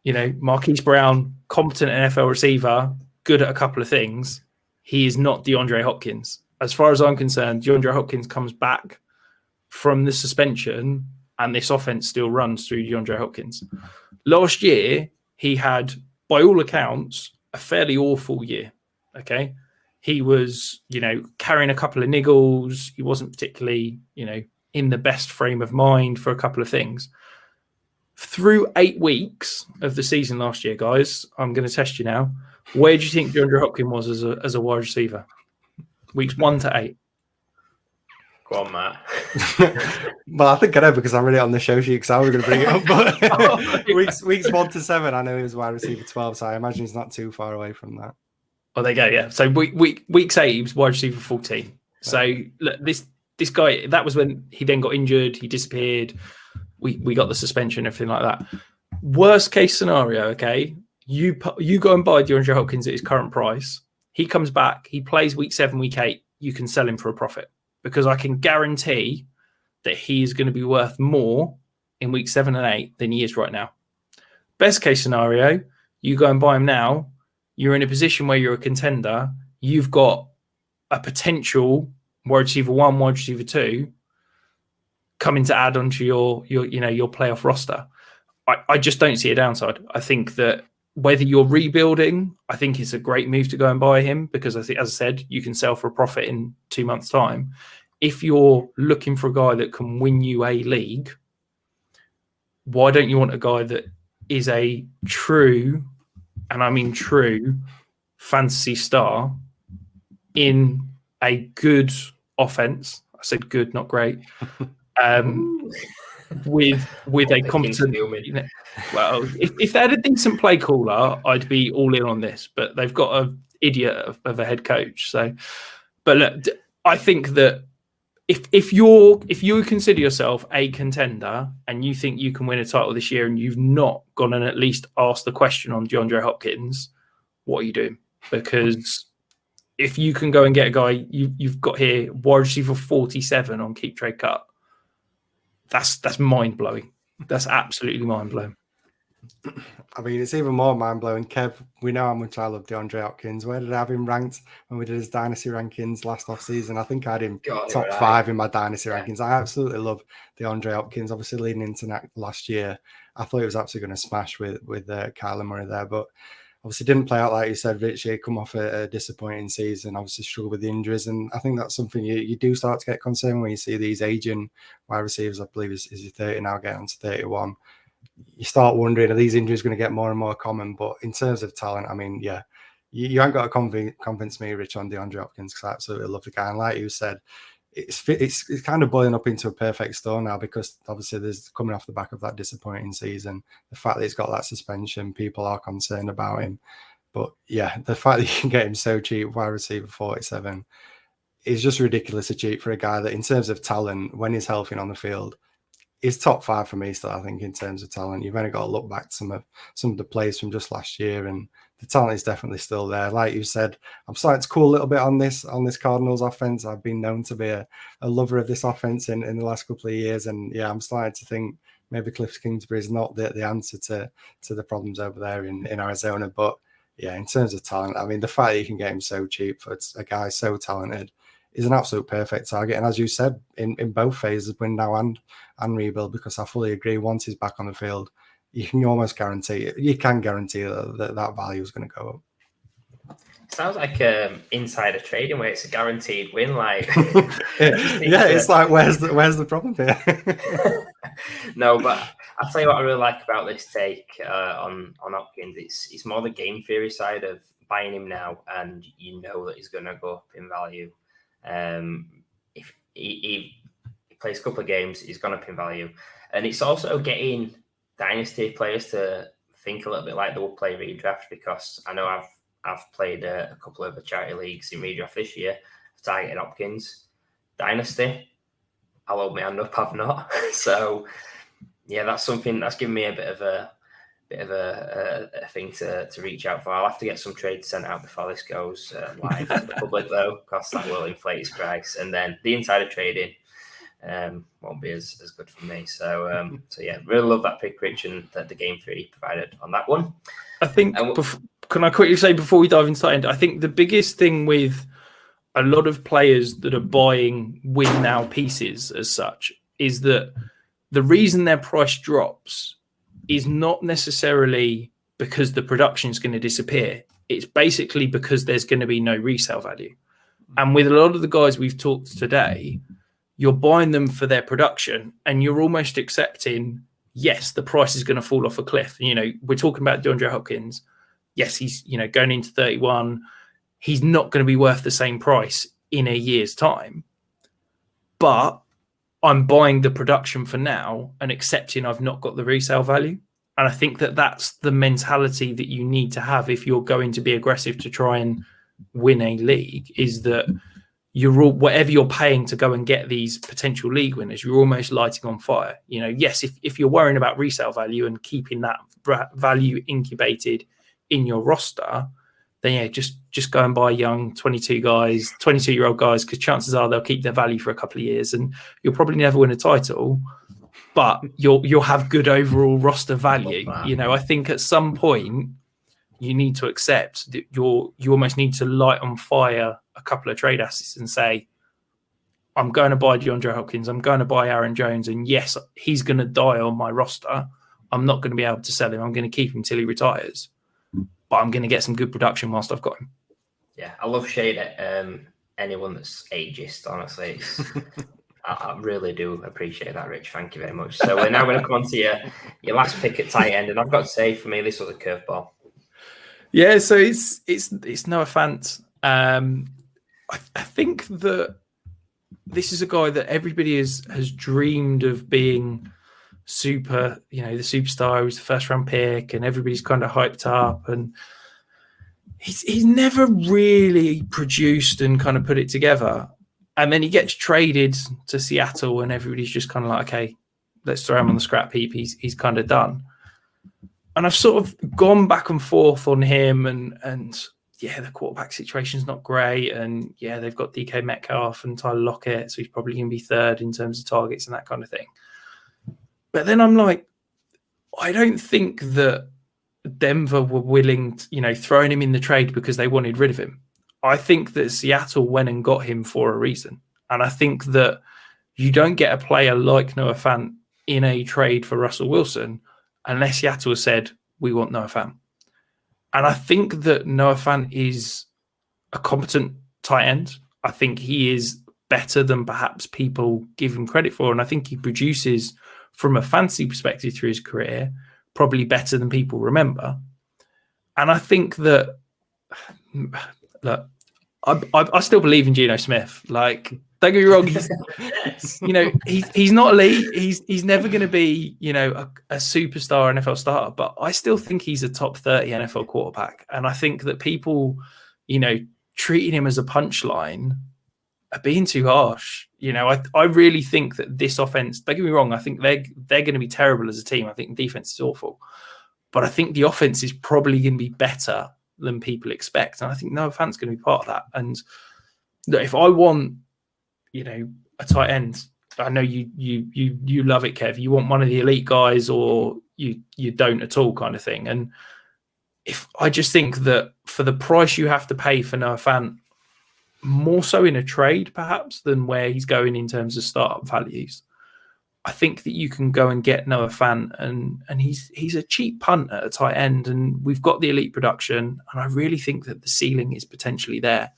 Marquise Brown, competent NFL receiver, good at a couple of things. He is not DeAndre Hopkins. As far as I'm concerned, DeAndre Hopkins comes back from the suspension and this offense still runs through DeAndre Hopkins. Last year, he had, by all accounts, a fairly awful year. Okay. He was, carrying a couple of niggles. He wasn't particularly, in the best frame of mind for a couple of things. Through 8 weeks of the season last year, guys, I'm going to test you now. Where do you think DeAndre Hopkins was as a wide receiver? Weeks 1 to 8. Go on, Matt. Well, I think I know because I read it on the show sheet because I was going to bring it up. But weeks 1 to 7, I know he was wide receiver 12, so I imagine he's not too far away from that. Oh, there you go. Yeah. So weeks 8, he was wide receiver 14. So look, this guy, that was when he then got injured. He disappeared. We got the suspension, everything like that. Worst case scenario, okay? You go and buy DeAndre Hopkins at his current price. He comes back. He plays week 7, week 8. You can sell him for a profit because I can guarantee that he is going to be worth more in week 7 and 8 than he is right now. Best case scenario, you go and buy him now. You're in a position where you're a contender. You've got a potential wide receiver 1, wide receiver 2 coming to add onto your playoff roster. I just don't see a downside. I think that whether you're rebuilding, I think it's a great move to go and buy him because I think, as I said, you can sell for a profit in 2 months' time. If you're looking for a guy that can win you a league, why don't you want a guy that is a true, and I mean true, fantasy star in a good offense? I said good, not great. With a competent, well, if they had a decent play caller, I'd be all in on this. But they've got an idiot of a head coach. So, but look, I think that if you consider yourself a contender and you think you can win a title this year and you've not gone and at least asked the question on DeAndre Hopkins, what are you doing? Because if you can go and get a guy you've got here, wide receiver 47 on Keep Trade Cut, that's mind blowing. That's absolutely mind blowing. I mean, it's even more mind blowing. Kev, we know how much I love DeAndre Hopkins. Where did I have him ranked when we did his dynasty rankings last off season? I think I had him top 5 in my dynasty rankings. I absolutely love DeAndre Hopkins. Obviously, leading into last year, I thought he was absolutely going to smash with Kyler Murray there, but obviously didn't play out like you said, Richie. Come off a disappointing season, obviously struggled with the injuries, and I think that's something you do start to get concerned when you see these aging wide receivers. I believe is 30 now, getting on to 31. You start wondering, are these injuries going to get more and more common? But in terms of talent, I mean, yeah, you ain't got to convince me, Rich, on DeAndre Hopkins because I absolutely love the guy. And like you said, it's kind of boiling up into a perfect storm now because obviously there's coming off the back of that disappointing season. The fact that he's got that suspension, people are concerned about him. But yeah, the fact that you can get him so cheap, wide receiver 47, is just ridiculously cheap for a guy that in terms of talent, when he's healthy and on the field, is top 5 for me still, I think, in terms of talent. You've only got to look back to some of the plays from just last year, and the talent is definitely still there. Like you said, I'm starting to cool a little bit on this Cardinals offense. I've been known to be a lover of this offense in the last couple of years, and yeah, I'm starting to think maybe Cliff Kingsbury is not the answer to the problems over there in Arizona. But yeah, in terms of talent, I mean, the fact that you can get him so cheap for a guy so talented is an absolute perfect target. And as you said, in both phases, win now and rebuild, because I fully agree. Once he's back on the field, you can almost guarantee that value is going to go up. Sounds like insider trading where it's a guaranteed win. Like, it's like where's the problem here? No, but I'll tell you what I really like about this take on Hopkins. It's more the game theory side of buying him now, and you know that he's going to go up in value. If he plays a couple of games, he's gone up in value, and it's also getting dynasty players to think a little bit like they will play redraft, because I know I've played a couple of the charity leagues in redraft this year. I've targeted Hopkins. Dynasty, I'll hold my hand up, I've not. So yeah, that's something that's given me a bit of a thing to reach out for. I'll have to get some trades sent out before this goes live to the public though, because that will inflate its price, and then the insider trading won't be as good for me. So yeah, really love that pick, Rich, and the game theory provided on that one. I think can I quickly say before we dive into that end, I think the biggest thing with a lot of players that are buying win now pieces as such is that the reason their price drops is not necessarily because the production is going to disappear. It's basically because there's going to be no resale value. And with a lot of the guys we've talked today, you're buying them for their production and you're almost accepting, yes, the price is going to fall off a cliff. You know, we're talking about DeAndre Hopkins. Yes, he's, going into 31. He's not going to be worth the same price in a year's time. But I'm buying the production for now and accepting I've not got the resale value. And I think that that's the mentality that you need to have if you're going to be aggressive to try and win a league, is that whatever you're paying to go and get these potential league winners, you're almost lighting on fire. Yes, if you're worrying about resale value and keeping that value incubated in your roster, then yeah, just go and buy young 22-year-old guys, because chances are they'll keep their value for a couple of years and you'll probably never win a title, but you'll have good overall roster value. I think at some point you need to accept that you almost need to light on fire a couple of trade assets and say, I'm going to buy DeAndre Hopkins, I'm going to buy Aaron Jones, and yes, he's going to die on my roster. I'm not going to be able to sell him. I'm going to keep him till he retires, but I'm going to get some good production whilst I've got him. Yeah, I love shade at anyone that's ageist, honestly. I really do appreciate that, Rich. Thank you very much. So we're now going to come on to your last pick at tight end, and I've got to say, for me, this was a curveball. Yeah, so it's Noah Fant. I think that this is a guy that everybody has dreamed of being super, the superstar. He was the first round pick and everybody's kind of hyped up, and he's never really produced and kind of put it together. And then he gets traded to Seattle and everybody's just kind of like, okay, let's throw him on the scrap heap. He's kind of done. And I've sort of gone back and forth on him, and yeah, the quarterback situation is not great. And yeah, they've got DK Metcalf and Tyler Lockett, so he's probably going to be third in terms of targets and that kind of thing. But then I'm like, I don't think that Denver were willing to, throwing him in the trade because they wanted rid of him. I think that Seattle went and got him for a reason. And I think that you don't get a player like Noah Fant in a trade for Russell Wilson unless Seattle said, we want Noah Fant. And I think that Noah Fant is a competent tight end. I think he is better than perhaps people give him credit for. And I think he produces, from a fantasy perspective through his career, probably better than people remember. And I think that, look, I still believe in Geno Smith. Like, don't get me wrong, he's not elite. He's never going to be, a superstar NFL starter. But I still think he's a top 30 NFL quarterback. And I think that people, treating him as a punchline are being too harsh. I really think that this offense, don't get me wrong, I think they're going to be terrible as a team. I think the defense is awful. But I think the offense is probably going to be better than people expect. And I think Noah Fant's going to be part of that. And look, if I want, a tight end, I know you love it, Kev. You want one of the elite guys, or you don't at all, kind of thing. And if I just think that for the price you have to pay for Noah Fant, more so in a trade perhaps than where he's going in terms of startup values, I think that you can go and get Noah Fant, and he's a cheap punt at a tight end, and we've got the elite production, and I really think that the ceiling is potentially there.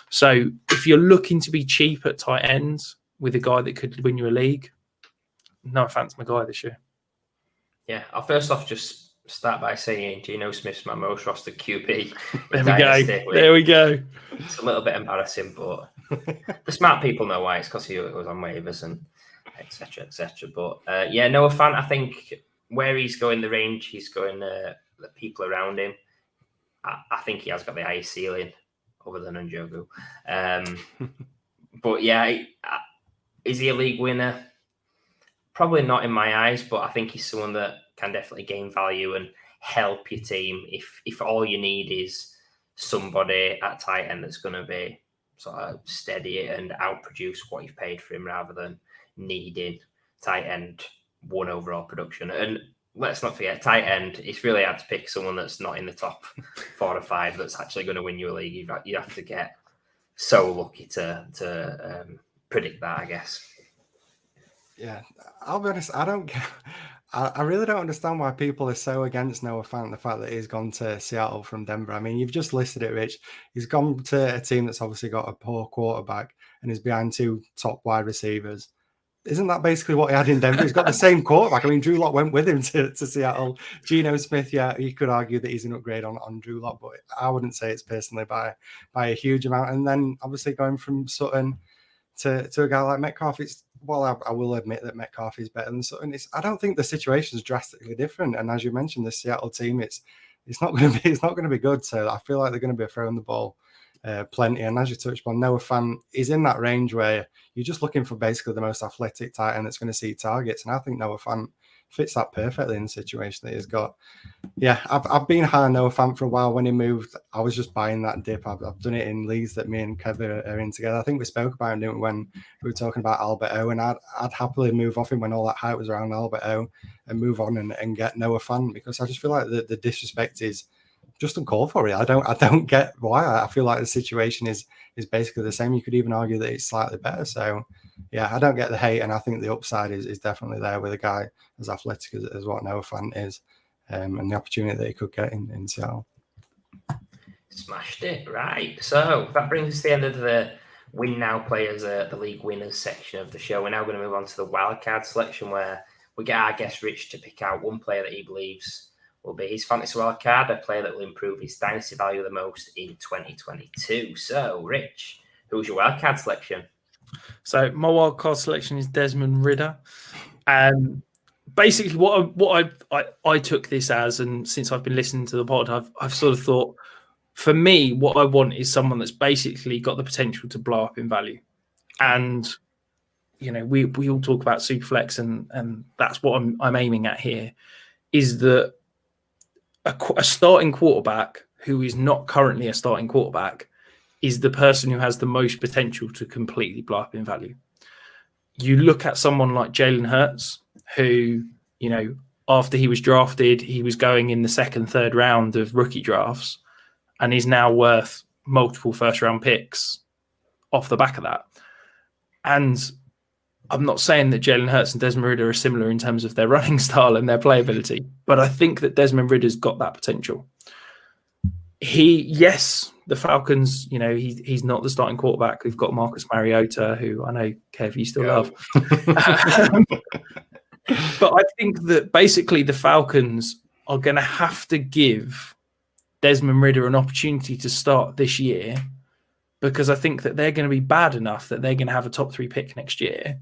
So if you're looking to be cheap at tight ends with a guy that could win you a league, Noah Fant's my guy this year. Yeah, I'll first off just start by saying Geno Smith's my most rostered QB. There we go. It's a little bit embarrassing, but the smart people know why. It's because he was on waivers and etc. But Noah Fant, I think where he's going, the range he's going the people around him, I think he has got the highest ceiling other than Njogu. But yeah, is he a league winner? Probably not in my eyes, but I think he's someone that can definitely gain value and help your team if all you need is somebody at tight end that's going to be sort of steady and outproduce what you've paid for him rather than needing tight end one overall production. And let's not forget, tight end, it's really hard to pick someone that's not in the top 4 or 5 that's actually going to win you a league. You have to get so lucky to predict that, I guess. Yeah, I'll be honest, I really don't understand why people are so against Noah Fant, the fact that he's gone to Seattle from Denver. I mean, you've just listed it, Rich. He's gone to a team that's obviously got a poor quarterback and is behind 2 top wide receivers. Isn't that basically what he had in Denver? He's got the same quarterback. I mean, Drew Lock went with him to Seattle. Geno Smith, yeah, you could argue that he's an upgrade on Drew Lock, but I wouldn't say it's personally by a huge amount. And then obviously going from Sutton to a guy like Metcalf, I will admit that Metcalf is better than Sutton. I don't think the situation is drastically different. And as you mentioned, the Seattle team, it's not going to be good. So I feel like they're going to be throwing the ball plenty. And as you touched on, Noah Fant is in that range where you're just looking for basically the most athletic tight end that's going to see targets. And I think Noah Fant fits that perfectly in the situation that he's got. Yeah, I've been high on Noah Fant for a while. When he moved, I was just buying that dip. I've done it in leagues that me and Kev are in together. I think we spoke about him, didn't we, when we were talking about Albert O, and I'd happily move off him when all that hype was around Albert O and move on and get Noah Fant, because I just feel like the disrespect is just uncalled for it. I don't get why. I feel like the situation is basically the same. You could even argue that it's slightly better. So yeah, I don't get the hate, and I think the upside is definitely there with a guy as athletic as what Noah Fant is, and the opportunity that he could get in Seattle. Smashed it, right. So that brings us to the end of the Win Now Players, the league winners section of the show. We're now going to move on to the wildcard selection, where we get our guest Rich to pick out one player that he believes will be his fantasy wildcard, a player that will improve his dynasty value the most in 2022. So, Rich, who's your wildcard selection? So my wildcard selection is Desmond Ridder. Basically, what I took this as, and since I've been listening to the pod, I've sort of thought, for me, what I want is someone that's basically got the potential to blow up in value. And you know, we all talk about Superflex, and that's what I'm aiming at here, is that a starting quarterback who is not currently a starting quarterback is the person who has the most potential to completely blow up in value. You look at someone like Jalen Hurts, who, you know, after he was drafted, he was going in the 2nd, 3rd round of rookie drafts, and he's now worth multiple first-round picks off the back of that. And I'm not saying that Jalen Hurts and Desmond Ridder are similar in terms of their running style and their playability, but I think that Desmond Ridder's got that potential. The Falcons, you know, he's not the starting quarterback. We've got Marcus Mariota, who I know, Kev, you still love. But I think that basically the Falcons are going to have to give Desmond Ridder an opportunity to start this year, because I think that they're going to be bad enough that they're going to have a top 3 pick next year,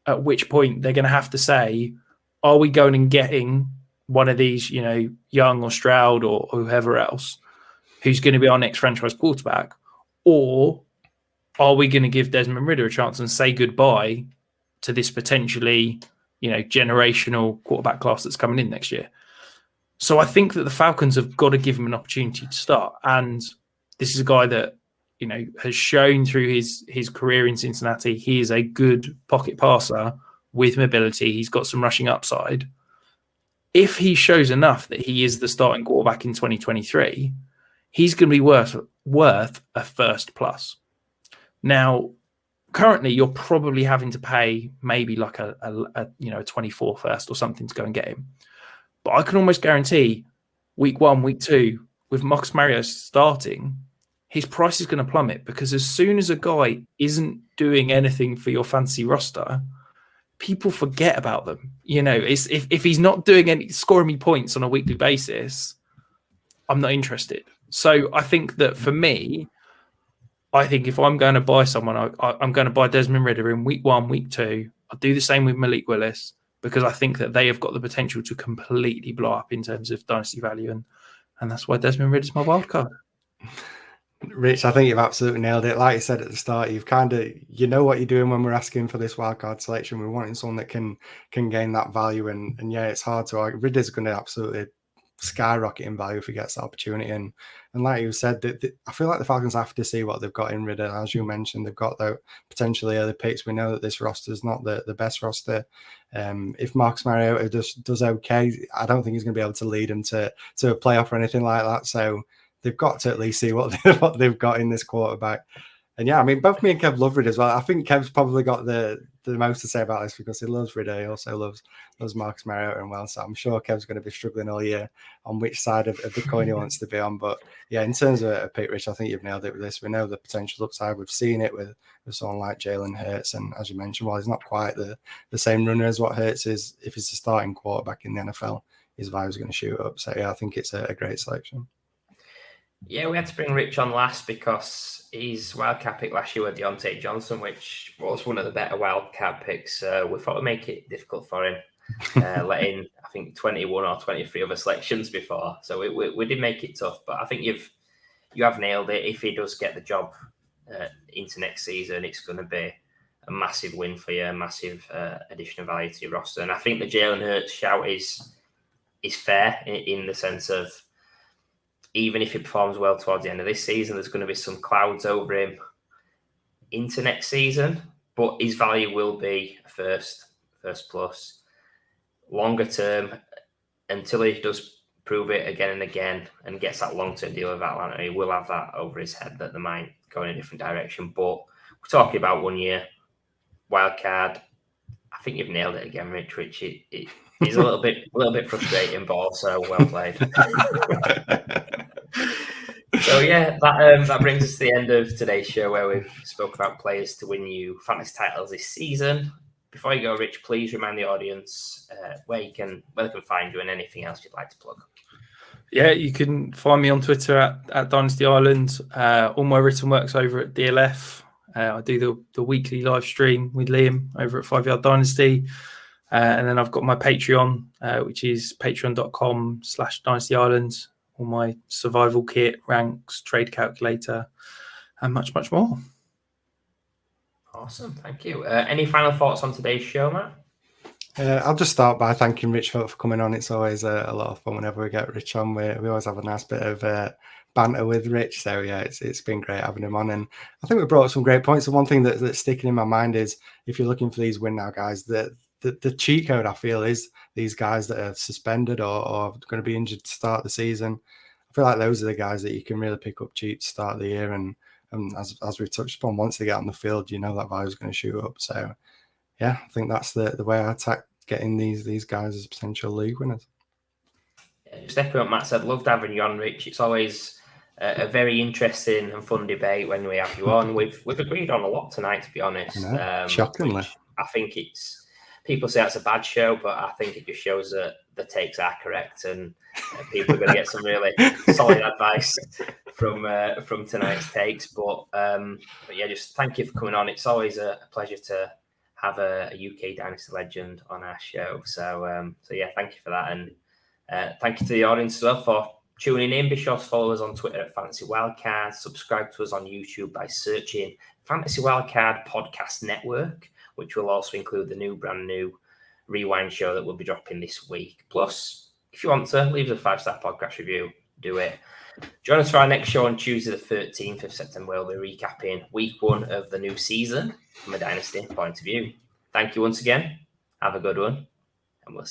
at which point they're going to have to say, are we going and getting one of these, you know, Young or Stroud or whoever else who's going to be our next franchise quarterback? Or are we going to give Desmond Ridder a chance and say goodbye to this potentially, you know, generational quarterback class that's coming in next year? So I think that the Falcons have got to give him an opportunity to start. And this is a guy that, you know, has shown through his career in Cincinnati, he is a good pocket passer with mobility. He's got some rushing upside. If he shows enough that he is the starting quarterback in 2023, he's going to be worth a first plus. Now, currently, you're probably having to pay maybe like a 24 first or something to go and get him. But I can almost guarantee week 1, week 2, with Marcus Mariota starting, his price is going to plummet, because as soon as a guy isn't doing anything for your fantasy roster, people forget about them. You know, if he's not scoring me points on a weekly basis, I'm not interested. So I think that for me, I think if I'm going to buy someone, I'm going to buy Desmond Ridder in week 1, week 2. I'll do the same with Malik Willis. because I think that they have got the potential to completely blow up in terms of dynasty value, and that's why Desmond Ridder is my wild card. Rich, I think you've absolutely nailed it. Like you said at the start, you've you know what you're doing when we're asking for this wildcard selection. We're wanting someone that can gain that value, and yeah, it's hard to argue. Ridder's going to absolutely skyrocket in value if he gets the opportunity. And like you said, I feel like the Falcons have to see what they've got in Ridder. As you mentioned, they've got the potentially other picks. We know that this roster is not the best roster. If Marcus Mariota does okay, I don't think he's going to be able to lead them to a playoff or anything like that. So they've got to at least see what they've got in this quarterback. And yeah, I mean, both me and Kev love Ridder as well. I think Kev's probably got the most to say about this because he loves Ridder. He also loves Marcus Mariota and well. So I'm sure Kev's going to be struggling all year on which side of the coin he wants to be on. But yeah, in terms of a pick, Rich, I think you've nailed it with this. We know the potential upside. We've seen it with someone like Jalen Hurts. And as you mentioned, while he's not quite the same runner as what Hurts is, if he's a starting quarterback in the NFL, his value is going to shoot up. So yeah, I think it's a great selection. Yeah, we had to bring Rich on last because his wildcat pick last year was Deontay Johnson, which was one of the better wildcat picks. We thought we'd make it difficult for him, letting I think 21 or 23 other selections before. So we did make it tough, but I think you have nailed it. If he does get the job into next season, it's going to be a massive win for you, a massive addition of value to your roster. And I think the Jalen Hurts shout is fair in the sense of, even if he performs well towards the end of this season, there's going to be some clouds over him into next season, but his value will be first plus. Longer term, until he does prove it again and again and gets that long-term deal with Atlanta, he will have that over his head that they might go in a different direction. But we're talking about 1 year. Wildcard, I think you've nailed it again, Rich. It is a little bit frustrating, but also well played. So yeah, that brings us to the end of today's show where we've spoke about players to win you fantasy titles this season. Before you go, Rich, please remind the audience where they can find you and anything else you'd like to plug. Yeah, you can find me on Twitter at Dynasty Ireland. All my written work's over at DLF. I do the weekly live stream with Liam over at 5 Yard Dynasty. And then I've got my Patreon, which is patreon.com/Dynasty Ireland. All my survival kit, ranks, trade calculator, and much, much more. Awesome. Thank you. Any final thoughts on today's show, Matt? I'll just start by thanking Rich for coming on. It's always a lot of fun whenever we get Rich on. We always have a nice bit of banter with Rich. So yeah, it's been great having him on. And I think we brought up some great points. And one thing that's sticking in my mind is if you're looking for these win now guys, the cheat code I feel is these guys that are suspended or going to be injured to start the season. I feel like those are the guys that you can really pick up cheap to start the year. And as we've touched upon, once they get on the field, you know that value is going to shoot up. So yeah, I think that's the way I attack getting these guys as potential league winners. Yeah, just echoing what Matt said, loved having you on, Rich. It's always a very interesting and fun debate when we have you on. We've agreed on a lot tonight, to be honest. Shockingly. I think it's, people say it's a bad show, but I think it just shows that the takes are correct and people are going to get some really solid advice from tonight's takes. But yeah, just thank you for coming on. It's always a pleasure to have a UK Dynasty legend on our show. So yeah, thank you for that. And thank you to the audience as well for tuning in. Be sure to follow us on Twitter at Fantasy Wildcard. Subscribe to us on YouTube by searching Fantasy Wildcard Podcast Network, which will also include the brand new Rewind show that we'll be dropping this week. Plus, if you want to, leave us a 5-star podcast review, do it. Join us for our next show on Tuesday the 13th of September. We'll be recapping week 1 of the new season from a Dynasty point of view. Thank you once again. Have a good one. And we'll see